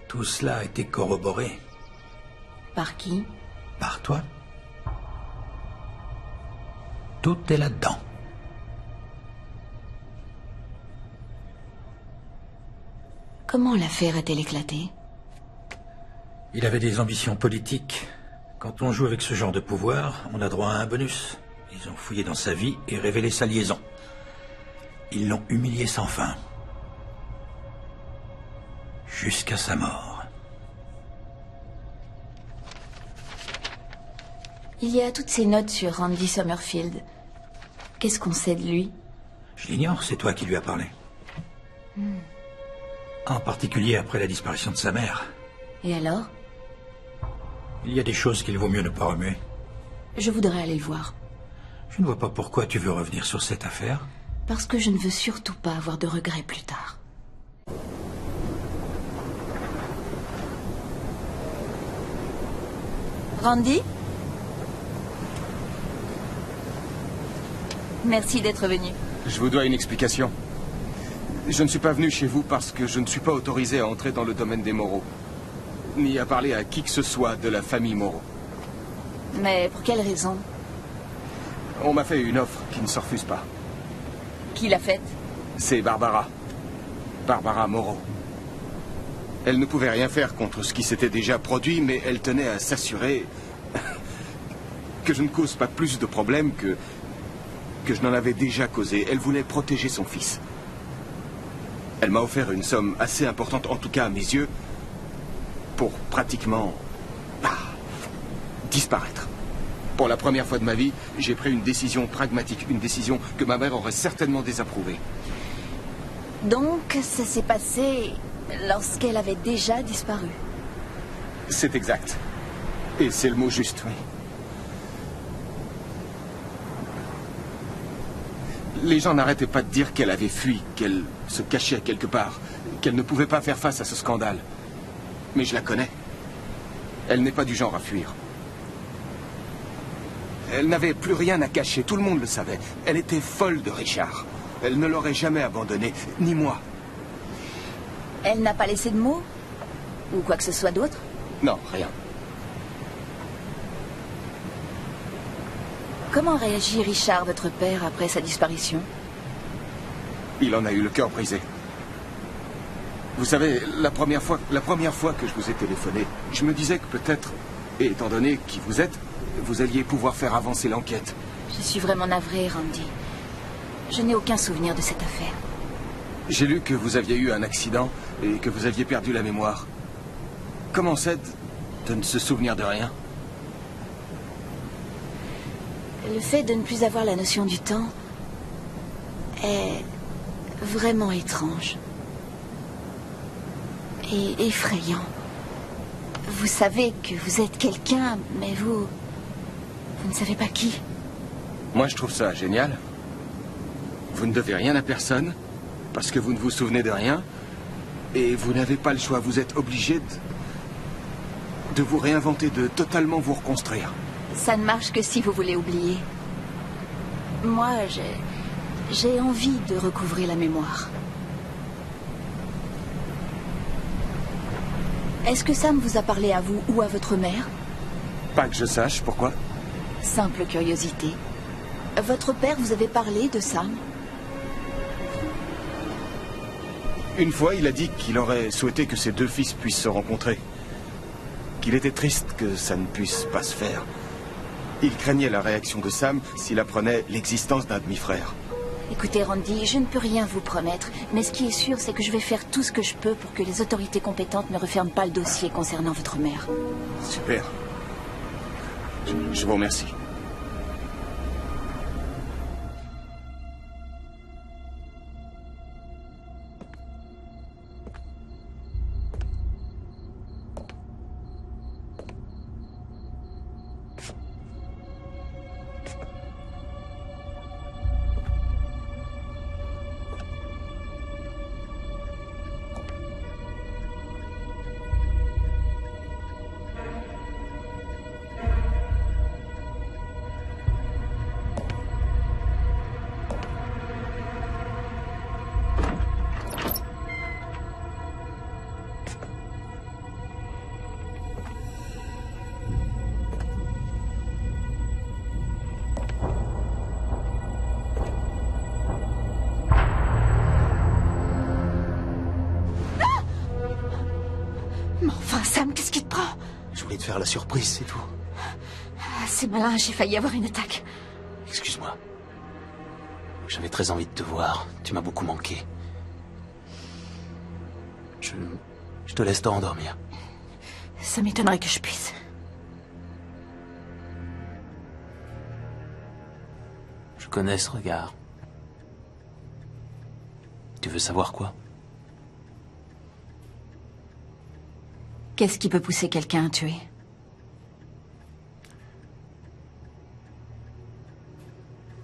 Tout cela a été corroboré. Par qui? Par toi. Tout est là-dedans. Comment l'affaire a-t-elle éclaté? Il avait des ambitions politiques. Quand on joue avec ce genre de pouvoir, on a droit à un bonus. Ils ont fouillé dans sa vie et révélé sa liaison. Ils l'ont humilié sans fin. Jusqu'à sa mort. Il y a toutes ces notes sur Randy Summerfield. Qu'est-ce qu'on sait de lui? Je l'ignore, c'est toi qui lui as parlé. En particulier après la disparition de sa mère. Et alors? Il y a des choses qu'il vaut mieux ne pas remuer. Je voudrais aller le voir. Je ne vois pas pourquoi tu veux revenir sur cette affaire. Parce que je ne veux surtout pas avoir de regrets plus tard. Randy? Merci d'être venu. Je vous dois une explication. Je ne suis pas venu chez vous parce que je ne suis pas autorisé à entrer dans le domaine des Moreau. Ni à parler à qui que ce soit de la famille Moreau. Mais pour quelle raison? On m'a fait une offre qui ne se refuse pas. Qui l'a faite? C'est Barbara. Barbara Moreau. Elle ne pouvait rien faire contre ce qui s'était déjà produit, mais elle tenait à s'assurer que je ne cause pas plus de problèmes que je n'en avais déjà causé. Elle voulait protéger son fils. Elle m'a offert une somme assez importante, en tout cas à mes yeux, pour pratiquement disparaître. Pour la première fois de ma vie, j'ai pris une décision pragmatique, une décision que ma mère aurait certainement désapprouvée. Donc, ça s'est passé lorsqu'elle avait déjà disparu. C'est exact. Et c'est le mot juste, oui. Les gens n'arrêtaient pas de dire qu'elle avait fui, qu'elle se cachait quelque part, qu'elle ne pouvait pas faire face à ce scandale. Mais je la connais. Elle n'est pas du genre à fuir. Elle n'avait plus rien à cacher, tout le monde le savait. Elle était folle de Richard. Elle ne l'aurait jamais abandonné, ni moi. Elle n'a pas laissé de mots? Ou quoi que ce soit d'autre? Non, rien. Comment réagit Richard, votre père, après sa disparition? Il en a eu le cœur brisé. Vous savez, la première fois que je vous ai téléphoné, je me disais que peut-être, et étant donné qui vous êtes, vous alliez pouvoir faire avancer l'enquête. Je suis vraiment navrée, Randy. Je n'ai aucun souvenir de cette affaire. J'ai lu que vous aviez eu un accident et que vous aviez perdu la mémoire. Comment c'est de ne se souvenir de rien? Le fait de ne plus avoir la notion du temps est vraiment étrange. Et effrayant. Vous savez que vous êtes quelqu'un, mais vous ne savez pas qui. Moi, je trouve ça génial. Vous ne devez rien à personne, parce que vous ne vous souvenez de rien, et vous n'avez pas le choix. Vous êtes obligé de vous réinventer, de totalement vous reconstruire. Ça ne marche que si vous voulez oublier. Moi, j'ai envie de recouvrer la mémoire. Est-ce que Sam vous a parlé à vous ou à votre mère? Pas que je sache, pourquoi? Simple curiosité. Votre père vous avait parlé de Sam? Une fois, il a dit qu'il aurait souhaité que ses deux fils puissent se rencontrer. Qu'il était triste que ça ne puisse pas se faire. Il craignait la réaction de Sam s'il apprenait l'existence d'un demi-frère. Écoutez, Randy, je ne peux rien vous promettre, mais ce qui est sûr, c'est que je vais faire tout ce que je peux pour que les autorités compétentes ne referment pas le dossier concernant votre mère. Super. Je vous remercie. Mais enfin, Sam, qu'est-ce qui te prend? Je voulais te faire la surprise, c'est tout. C'est malin, j'ai failli avoir une attaque. Excuse-moi. J'avais très envie de te voir. Tu m'as beaucoup manqué. Je te laisse te rendormir. Ça m'étonnerait que je puisse. Je connais ce regard. Tu veux savoir quoi? Qu'est-ce qui peut pousser quelqu'un à tuer?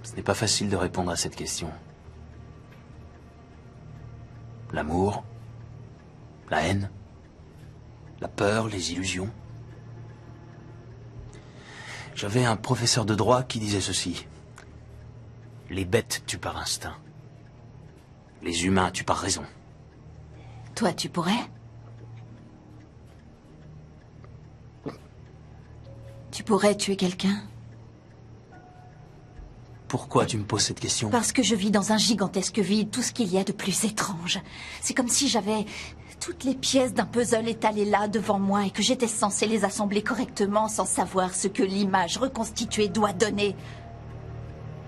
Ce n'est pas facile de répondre à cette question. L'amour, la haine, la peur, les illusions. J'avais un professeur de droit qui disait ceci. Les bêtes tuent par instinct. Les humains tuent par raison. Toi, tu pourrais? Tu pourrais tuer quelqu'un? Pourquoi tu me poses cette question? Parce que je vis dans un gigantesque vide, tout ce qu'il y a de plus étrange. C'est comme si j'avais toutes les pièces d'un puzzle étalées là devant moi et que j'étais censée les assembler correctement sans savoir ce que l'image reconstituée doit donner.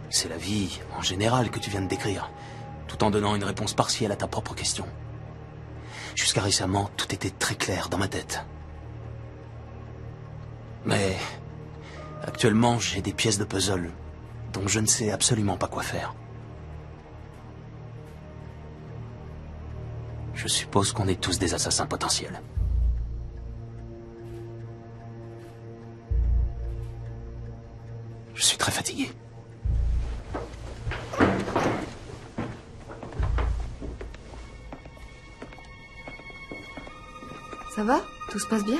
C'est la vie, en général, que tu viens de décrire, tout en donnant une réponse partielle à ta propre question. Jusqu'à récemment, tout était très clair dans ma tête. Mais actuellement, j'ai des pièces de puzzle dont je ne sais absolument pas quoi faire. Je suppose qu'on est tous des assassins potentiels. Je suis très fatigué. Ça va? Tout se passe bien?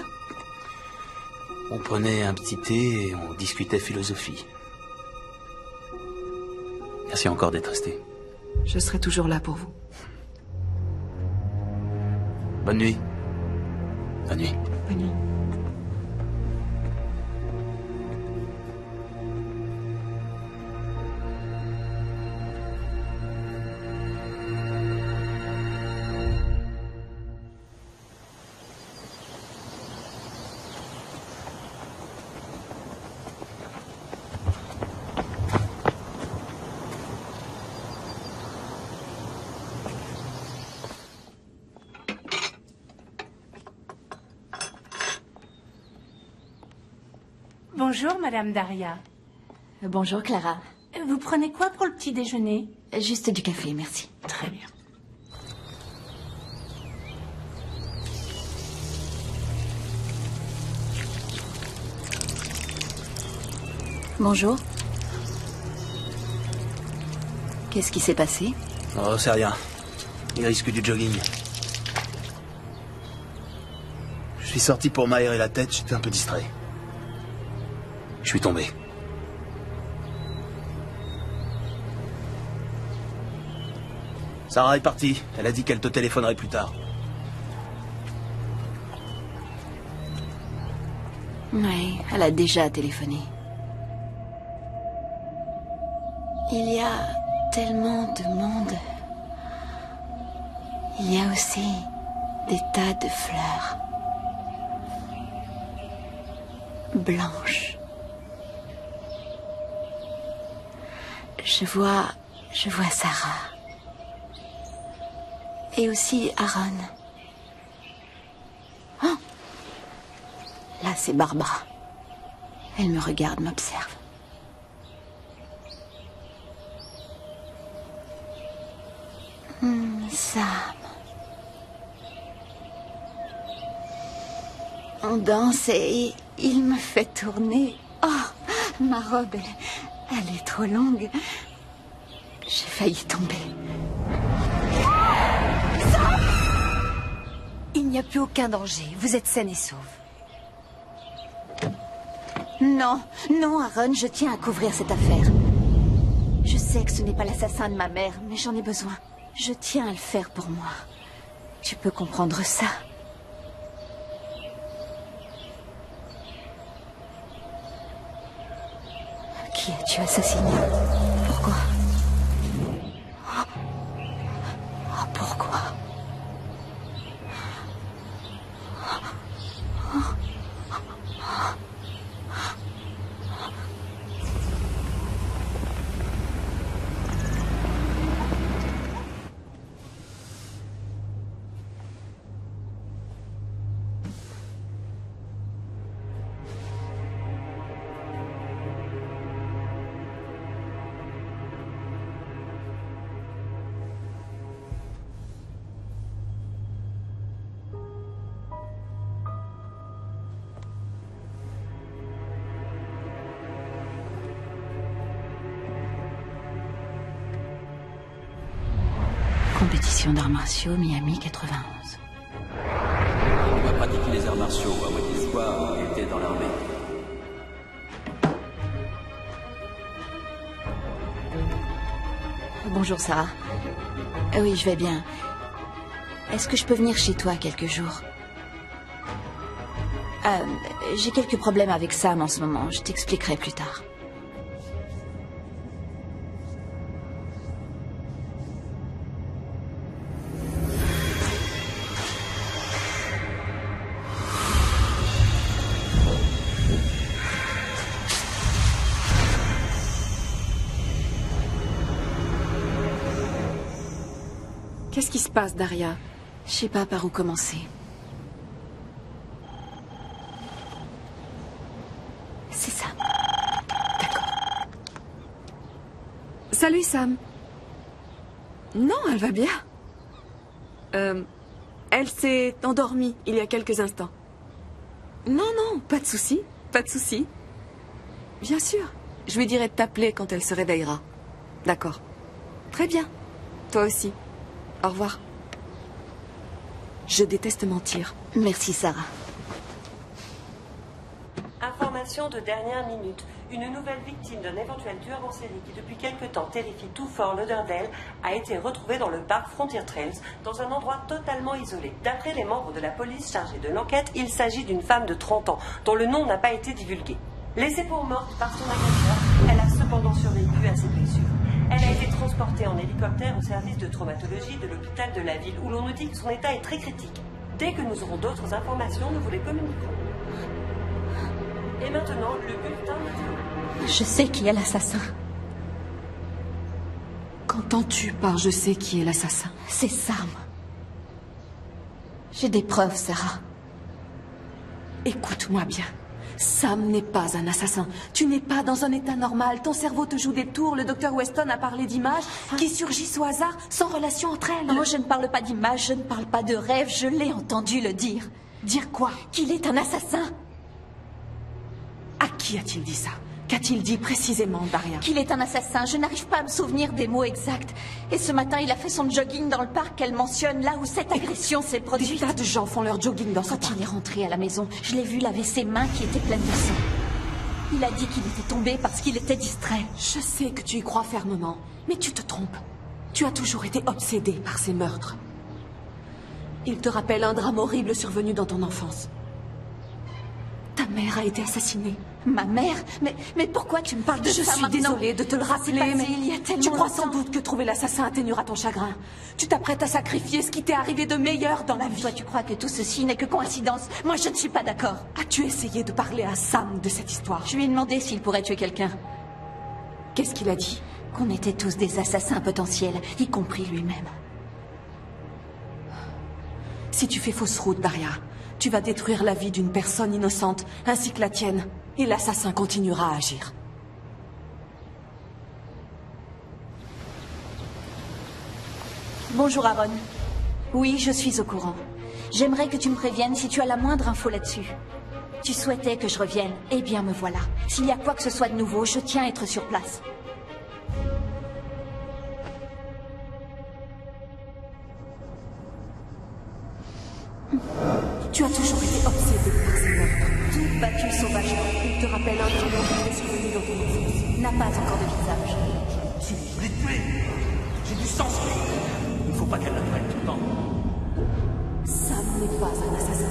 On prenait un petit thé et on discutait philosophie. Merci encore d'être resté. Je serai toujours là pour vous. Bonne nuit. Bonne nuit. Bonne nuit. Bonjour, Madame Daria. Bonjour, Clara. Vous prenez quoi pour le petit déjeuner? Juste du café, merci. Très bien. Bonjour. Qu'est-ce qui s'est passé? Oh, c'est rien. Il risque du jogging. Je suis sorti pour m'aérer la tête, j'étais un peu distrait. Je suis tombé. Sarah est partie. Elle a dit qu'elle te téléphonerait plus tard. Oui, elle a déjà téléphoné. Il y a tellement de monde. Il y a aussi des tas de fleurs. Blanches. Je vois Sarah. Et aussi Aaron. Oh! Là, c'est Barbara. Elle me regarde, m'observe. Sam. On danse et il me fait tourner. Oh, ma robe, elle est trop longue. J'ai failli tomber. Il n'y a plus aucun danger. Vous êtes saine et sauve. Non, non, Aaron, je tiens à couvrir cette affaire. Je sais que ce n'est pas l'assassin de ma mère, mais j'en ai besoin. Je tiens à le faire pour moi. Tu peux comprendre ça? Qui as-tu assassiné? Pourquoi? Oh, pourquoi? Compétition d'arts martiaux, Miami 91. On va pratiquer les arts martiaux, à moitié soir, on était dans l'armée. Bonjour, Sarah. Oui, je vais bien. Est-ce que je peux venir chez toi quelques jours? J'ai quelques problèmes avec Sam en ce moment. Je t'expliquerai plus tard. Qu'est-ce qui se passe, Daria? Je sais pas par où commencer. C'est ça. D'accord. Salut, Sam. Non, elle va bien. Elle s'est endormie il y a quelques instants. Non, non, pas de souci. Pas de souci. Bien sûr. Je lui dirai de t'appeler quand elle se réveillera. D'accord. Très bien. Toi aussi. Au revoir. Je déteste mentir. Merci, Sarah. Information de dernière minute. Une nouvelle victime d'un éventuel tueur en série qui depuis quelque temps terrifie tout Fort Lauderdale a été retrouvée dans le parc Frontier Trails, dans un endroit totalement isolé. D'après les membres de la police chargés de l'enquête, il s'agit d'une femme de 30 ans, dont le nom n'a pas été divulgué. Laissée pour morte par son agresseur, elle a cependant survécu à ses blessures. Elle a été transportée en hélicoptère au service de traumatologie de l'hôpital de la ville, où l'on nous dit que son état est très critique. Dès que nous aurons d'autres informations, nous vous les communiquerons. Et maintenant, le bulletin météo. Je sais qui est l'assassin. Qu'entends-tu par je sais qui est l'assassin? C'est Sam. J'ai des preuves, Sarah. Écoute-moi bien. Sam n'est pas un assassin. Tu n'es pas dans un état normal. Ton cerveau te joue des tours. Le docteur Weston a parlé d'images qui surgissent au hasard, sans relation entre elles. Non, je ne parle pas d'images, je ne parle pas de rêves. Je l'ai entendu le dire. Dire quoi? Qu'il est un assassin. À qui a-t-il dit ça? Qu'a-t-il dit précisément, Daria? Qu'il est un assassin. Je n'arrive pas à me souvenir des mots exacts. Et ce matin, il a fait son jogging dans le parc qu'elle mentionne, là où cette agression s'est produite. Des tas de gens font leur jogging dans ce parc. Quand il est rentré à la maison, je l'ai vu laver ses mains qui étaient pleines de sang. Il a dit qu'il était tombé parce qu'il était distrait. Je sais que tu y crois fermement, mais tu te trompes. Tu as toujours été obsédé par ces meurtres. Il te rappelle un drame horrible survenu dans ton enfance. Ta mère a été assassinée. Ma mère? Mais pourquoi tu me parles de ça maintenant? Je suis désolée de te le rappeler, mais il y a tellement tu crois longtemps. sans doute que trouver l'assassin atténuera ton chagrin. Tu t'apprêtes à sacrifier ce qui t'est arrivé de meilleur dans la vie. Toi, tu crois que tout ceci n'est que coïncidence. Moi, je ne suis pas d'accord. As-tu essayé de parler à Sam de cette histoire? Je lui ai demandé s'il pourrait tuer quelqu'un. Qu'est-ce qu'il a dit? Qu'on était tous des assassins potentiels, y compris lui-même. Si tu fais fausse route, Daria, tu vas détruire la vie d'une personne innocente, ainsi que la tienne, et l'assassin continuera à agir. Bonjour, Aaron. Oui, je suis au courant. J'aimerais que tu me préviennes si tu as la moindre info là-dessus. Tu souhaitais que je revienne, eh bien me voilà. S'il y a quoi que ce soit de nouveau, je tiens à être sur place. Tu as toujours été obsédé par ces meurtres. Tout battu sauvagement. Il te rappelle un jour qui est survenu dans ton enfance. N'a pas encore de visage. Je l'ai tué. J'ai du sang sur lui. Il ne faut pas qu'elle la prenne tout le temps. Sam n'est pas un assassin.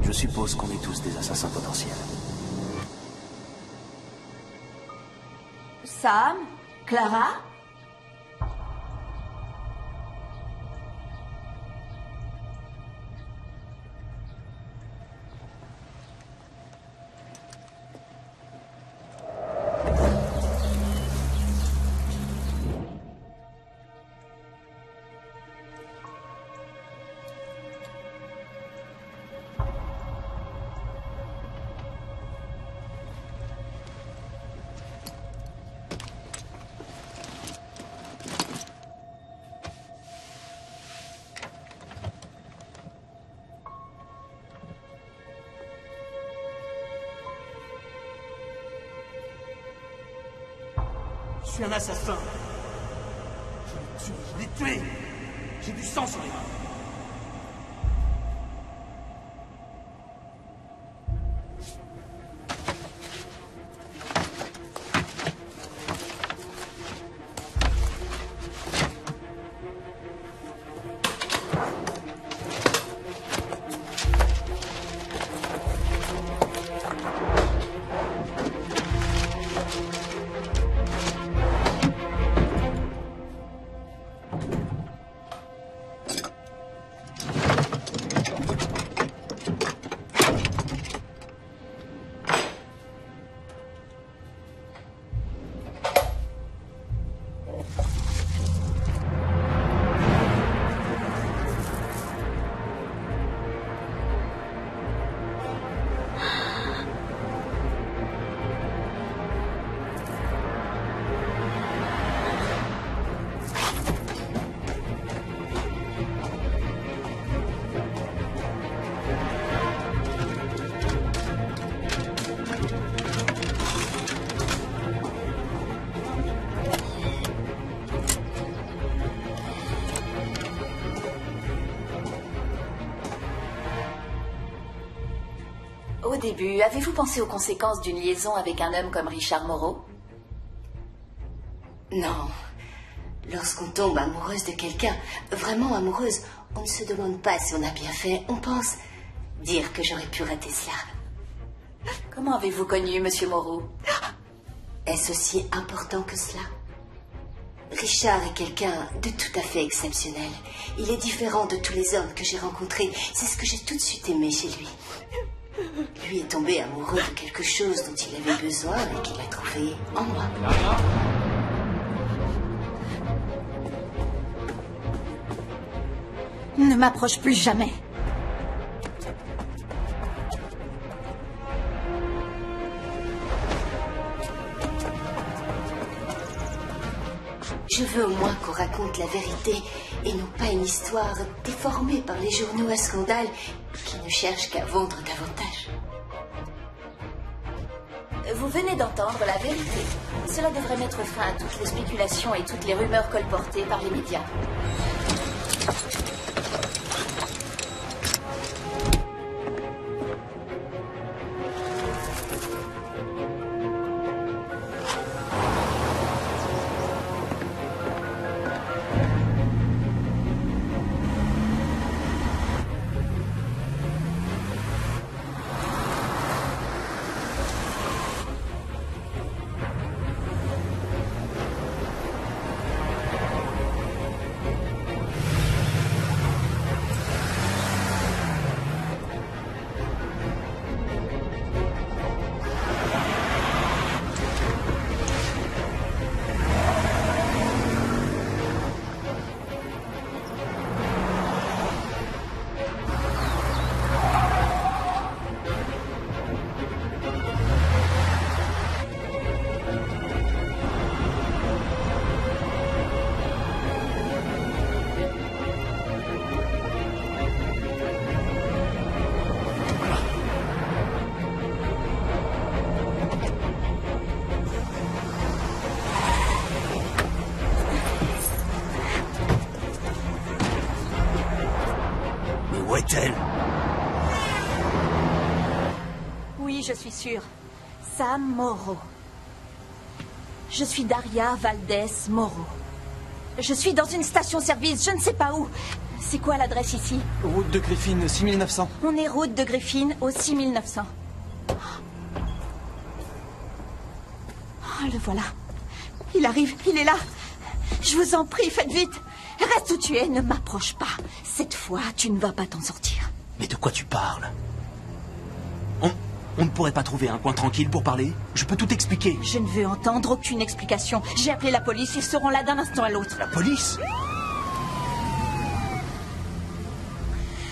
Je suppose qu'on est tous des assassins potentiels. Sam? Clara? Je suis un assassin. Je l'ai tué. J'ai du sang sur les mains. début, avez-vous pensé aux conséquences d'une liaison avec un homme comme Richard Moreau? Non. Lorsqu'on tombe amoureuse de quelqu'un, vraiment amoureuse, on ne se demande pas si on a bien fait. On pense dire que j'aurais pu rater cela. Comment avez-vous connu Monsieur Moreau? Est-ce aussi important que cela? Richard est quelqu'un de tout à fait exceptionnel. Il est différent de tous les hommes que j'ai rencontrés. C'est ce que j'ai tout de suite aimé chez lui. Lui est tombé amoureux de quelque chose dont il avait besoin et qu'il a trouvé en moi. Ne m'approche plus jamais. Je veux au moins qu'on raconte la vérité et non pas une histoire déformée par les journaux à scandale qui ne cherchent qu'à vendre davantage. Vous venez d'entendre la vérité. Cela devrait mettre fin à toutes les spéculations et toutes les rumeurs colportées par les médias. Où est-elle? Oui, je suis sûre. Sam Moreau. Je suis Daria Valdez Moreau. Je suis dans une station-service, je ne sais pas où. C'est quoi l'adresse ici? Route de Griffin, 6900. On est route de Griffin au 6900. Oh, le voilà. Il arrive, il est là. Je vous en prie, faites vite. Reste où tu es, ne m'approche pas. Cette fois, tu ne vas pas t'en sortir. Mais de quoi tu parles? On ne pourrait pas trouver un coin tranquille pour parler? Je peux tout expliquer. Je ne veux entendre aucune explication. J'ai appelé la police, ils seront là d'un instant à l'autre. La police?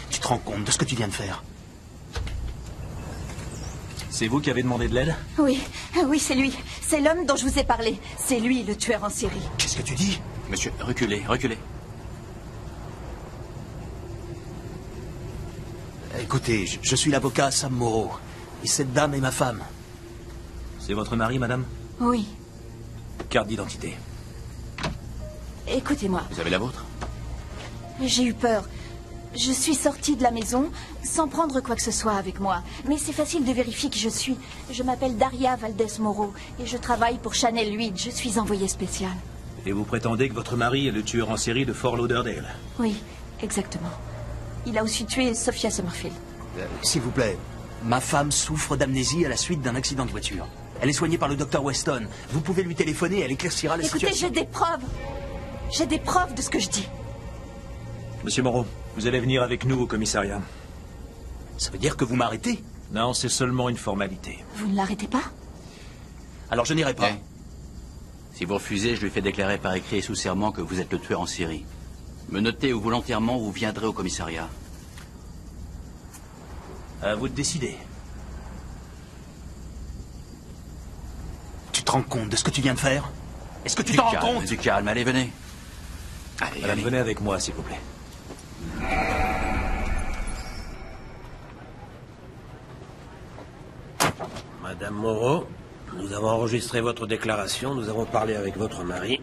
Tu te rends compte de ce que tu viens de faire? C'est vous qui avez demandé de l'aide? Oui, oui, c'est lui. C'est l'homme dont je vous ai parlé. C'est lui, le tueur en série. Qu'est-ce que tu dis? Monsieur, reculez, reculez. Écoutez, je suis l'avocat Sam Moreau. Et cette dame est ma femme. C'est votre mari, madame? Oui. Carte d'identité. Écoutez-moi. Vous avez la vôtre? J'ai eu peur. Je suis sortie de la maison sans prendre quoi que ce soit avec moi. Mais c'est facile de vérifier qui je suis. Je m'appelle Daria Valdez Moreau et je travaille pour Channel 8. Je suis envoyée spéciale. Et vous prétendez que votre mari est le tueur en série de Fort Lauderdale? Oui, exactement. Il a aussi tué Sophia Summerfield. S'il vous plaît, ma femme souffre d'amnésie à la suite d'un accident de voiture. Elle est soignée par le docteur Weston. Vous pouvez lui téléphoner, elle éclaircira la situation. Écoutez, j'ai des preuves. J'ai des preuves de ce que je dis. Monsieur Moreau, vous allez venir avec nous au commissariat. Ça veut dire que vous m'arrêtez? Non, c'est seulement une formalité. Vous ne l'arrêtez pas? Alors je n'irai pas. Si vous refusez, je lui fais déclarer par écrit et sous serment que vous êtes le tueur en série. Menotté ou volontairement, vous viendrez au commissariat. À vous de décider. Tu te rends compte de ce que tu viens de faire? Est-ce que tu t'en rends compte? Du calme, allez, venez. Allez, madame, venez avec moi, s'il vous plaît. Madame Moreau, nous avons enregistré votre déclaration, nous avons parlé avec votre mari.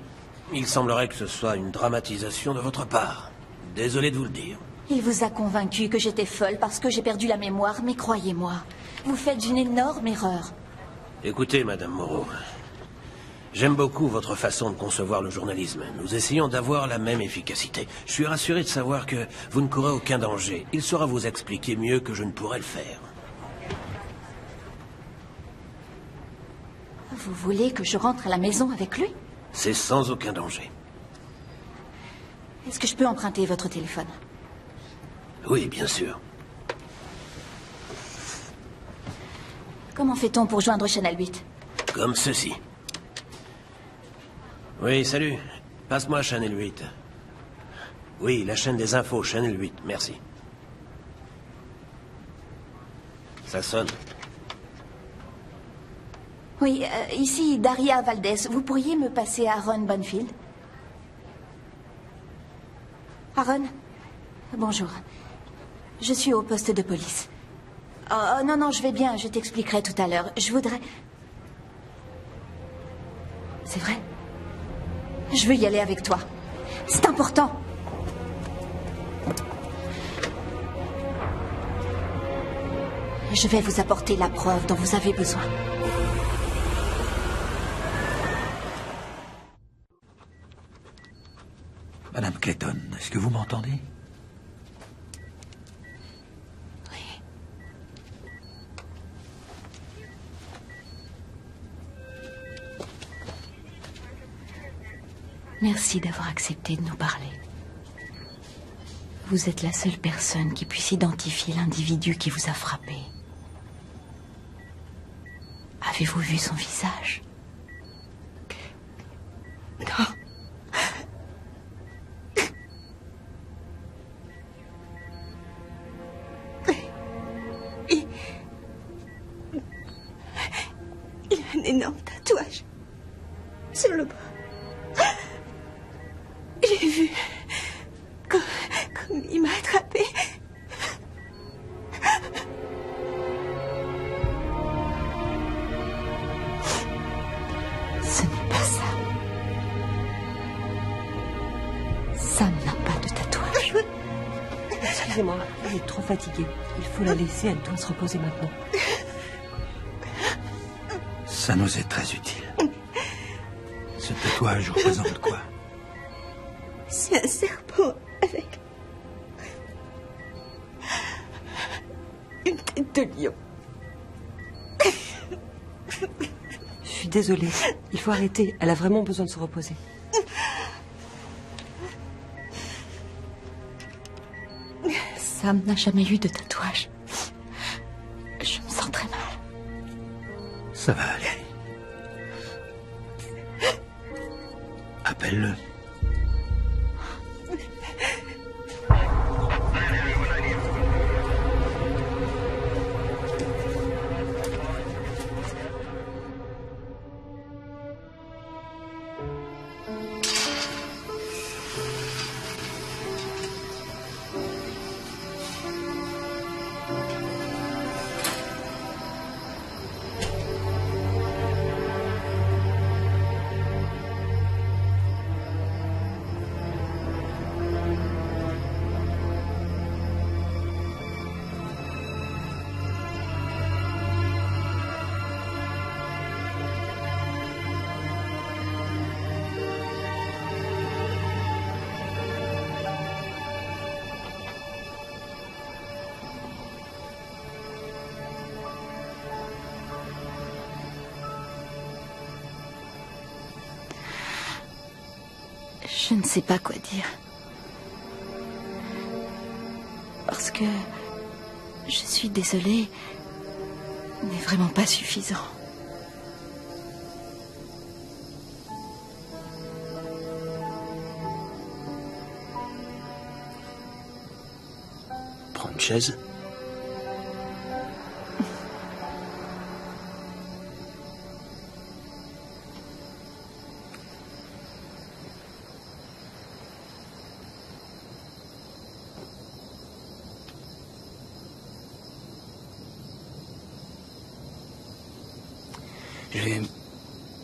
Il semblerait que ce soit une dramatisation de votre part. Désolé de vous le dire. Il vous a convaincu que j'étais folle parce que j'ai perdu la mémoire, mais croyez-moi, vous faites une énorme erreur. Écoutez, Madame Moreau, j'aime beaucoup votre façon de concevoir le journalisme. Nous essayons d'avoir la même efficacité. Je suis rassuré de savoir que vous ne courez aucun danger. Il saura vous expliquer mieux que je ne pourrais le faire. Vous voulez que je rentre à la maison avec lui? C'est sans aucun danger. Est-ce que je peux emprunter votre téléphone? Oui, bien sûr. Comment fait-on pour joindre Channel 8? Comme ceci. Oui, salut. Passe-moi Channel 8. Oui, la chaîne des infos, Channel 8, merci. Ça sonne. Oui, ici Daria Valdez. Vous pourriez me passer Aaron Bonfield? Aaron? Bonjour. Je suis au poste de police. Oh, non, non, je vais bien, je t'expliquerai tout à l'heure. Je voudrais... C'est vrai? Je veux y aller avec toi. C'est important. Je vais vous apporter la preuve dont vous avez besoin. Madame Clayton, est-ce que vous m'entendez? Merci d'avoir accepté de nous parler. Vous êtes la seule personne qui puisse identifier l'individu qui vous a frappé. Avez-vous vu son visage? Non. Il a un énorme tatouage sur le bras. J'ai vu comme il m'a attrapé. Ce n'est pas ça. Sam n'a pas de tatouage. Excusez-moi, elle est trop fatiguée. Il faut la laisser, elle doit se reposer maintenant. Ça nous est très utile. Ce tatouage représente quoi? C'est un serpent avec une tête de lion. Je suis désolée. Il faut arrêter. Elle a vraiment besoin de se reposer. Sam n'a jamais eu de tatouage. Je me sens très mal. Ça va aller. Appelle-le. Je ne sais pas quoi dire. Parce que je suis désolée, mais vraiment pas suffisant. Prends une chaise.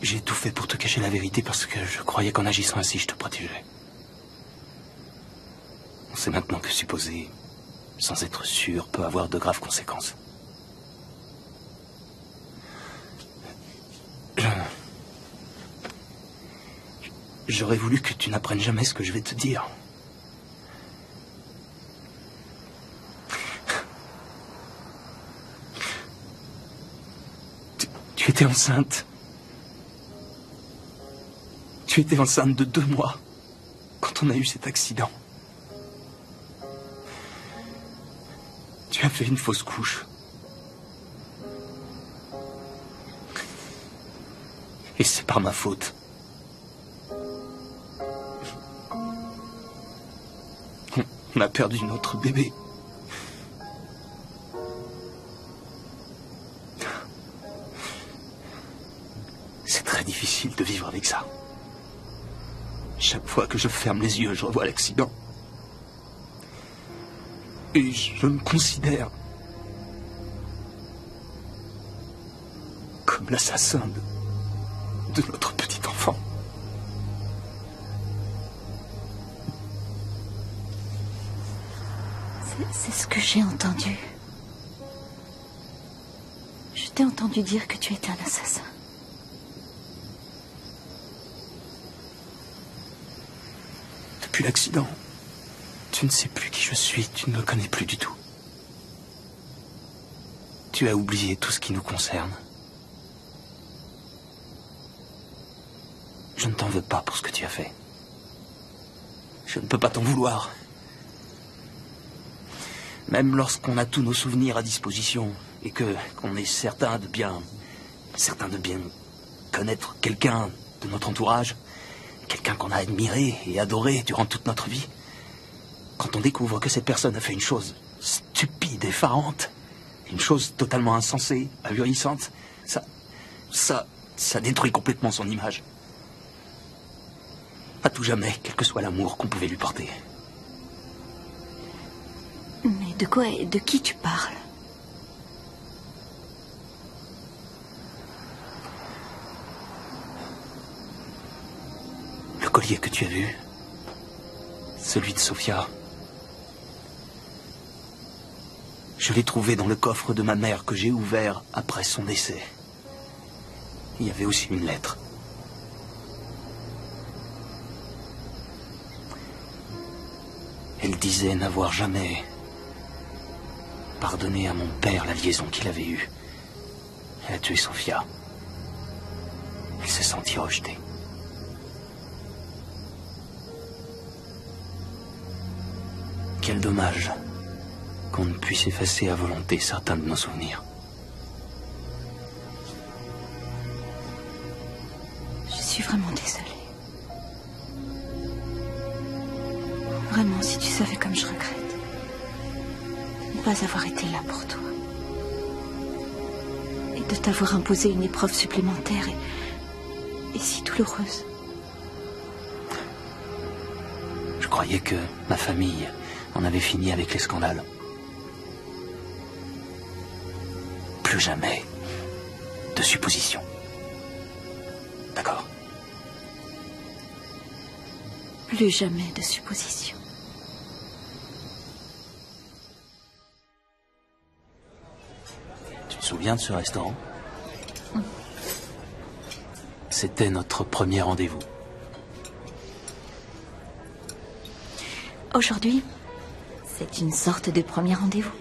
J'ai tout fait pour te cacher la vérité parce que je croyais qu'en agissant ainsi, je te protégerais. sait maintenant que supposer, sans être sûr, peut avoir de graves conséquences. J'aurais voulu que tu n'apprennes jamais ce que je vais te dire. Tu étais enceinte. Tu étais enceinte de 2 mois quand on a eu cet accident. Tu as fait une fausse couche. Et c'est par ma faute. On a perdu notre bébé. C'est très difficile de vivre avec ça. Chaque fois que je ferme les yeux, je revois l'accident. Et je me considère comme l'assassin de notre petit enfant. C'est ce que j'ai entendu. Je t'ai entendu dire que tu étais un assassin. Depuis l'accident, tu ne sais plus qui je suis, tu ne me connais plus du tout. Tu as oublié tout ce qui nous concerne. Je ne t'en veux pas pour ce que tu as fait. Je ne peux pas t'en vouloir. Même lorsqu'on a tous nos souvenirs à disposition et qu'on est certain de bien connaître quelqu'un de notre entourage, quelqu'un qu'on a admiré et adoré durant toute notre vie, quand on découvre que cette personne a fait une chose stupide, effarante, une chose totalement insensée, ahurissante, ça détruit complètement son image. À tout jamais, quel que soit l'amour qu'on pouvait lui porter. Mais de quoi et de qui tu parles? Le collier que tu as vu, celui de Sophia, je l'ai trouvé dans le coffre de ma mère que j'ai ouvert après son décès. Il y avait aussi une lettre. Elle disait n'avoir jamais pardonné à mon père la liaison qu'il avait eue. Elle a tué Sophia. Elle s'est sentie rejetée. Quel dommage qu'on ne puisse effacer à volonté certains de nos souvenirs. Je suis vraiment désolée. Vraiment, si tu savais comme je regrette de ne pas avoir été là pour toi. Et de t'avoir imposé une épreuve supplémentaire et si douloureuse. Je croyais que ma famille en avait fini avec les scandales. Plus jamais de suppositions. D'accord? Plus jamais de suppositions. Tu te souviens de ce restaurant? C'était notre premier rendez-vous. Aujourd'hui, c'est une sorte de premier rendez-vous.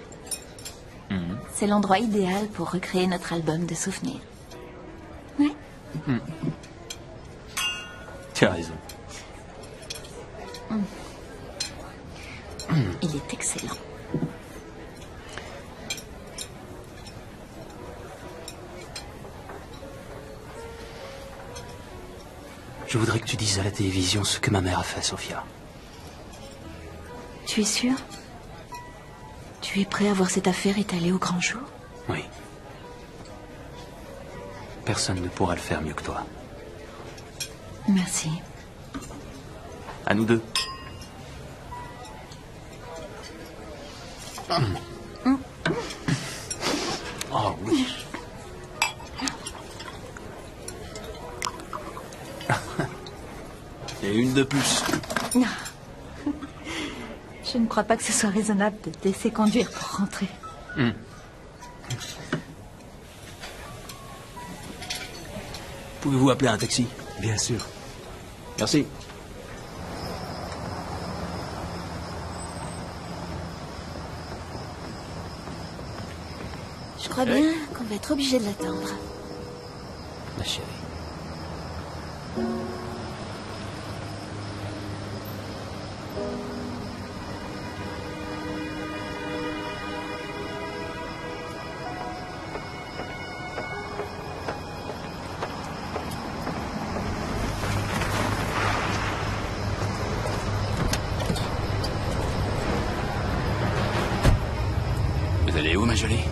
C'est l'endroit idéal pour recréer notre album de souvenirs. Oui. Tu as raison. Il est excellent. Je voudrais que tu dises à la télévision ce que ma mère a fait, Sophia. Tu es sûr? Tu es prêt à voir cette affaire étalée au grand jour? Oui. Personne ne pourra le faire mieux que toi. Merci. À nous deux. Oh oui. Et une de plus. Je ne crois pas que ce soit raisonnable de te laisser conduire pour rentrer. Pouvez-vous appeler un taxi? Bien sûr. Merci. Je crois bien qu'on va être obligé de l'attendre. Ma chérie. Vous allez où, ma jolie?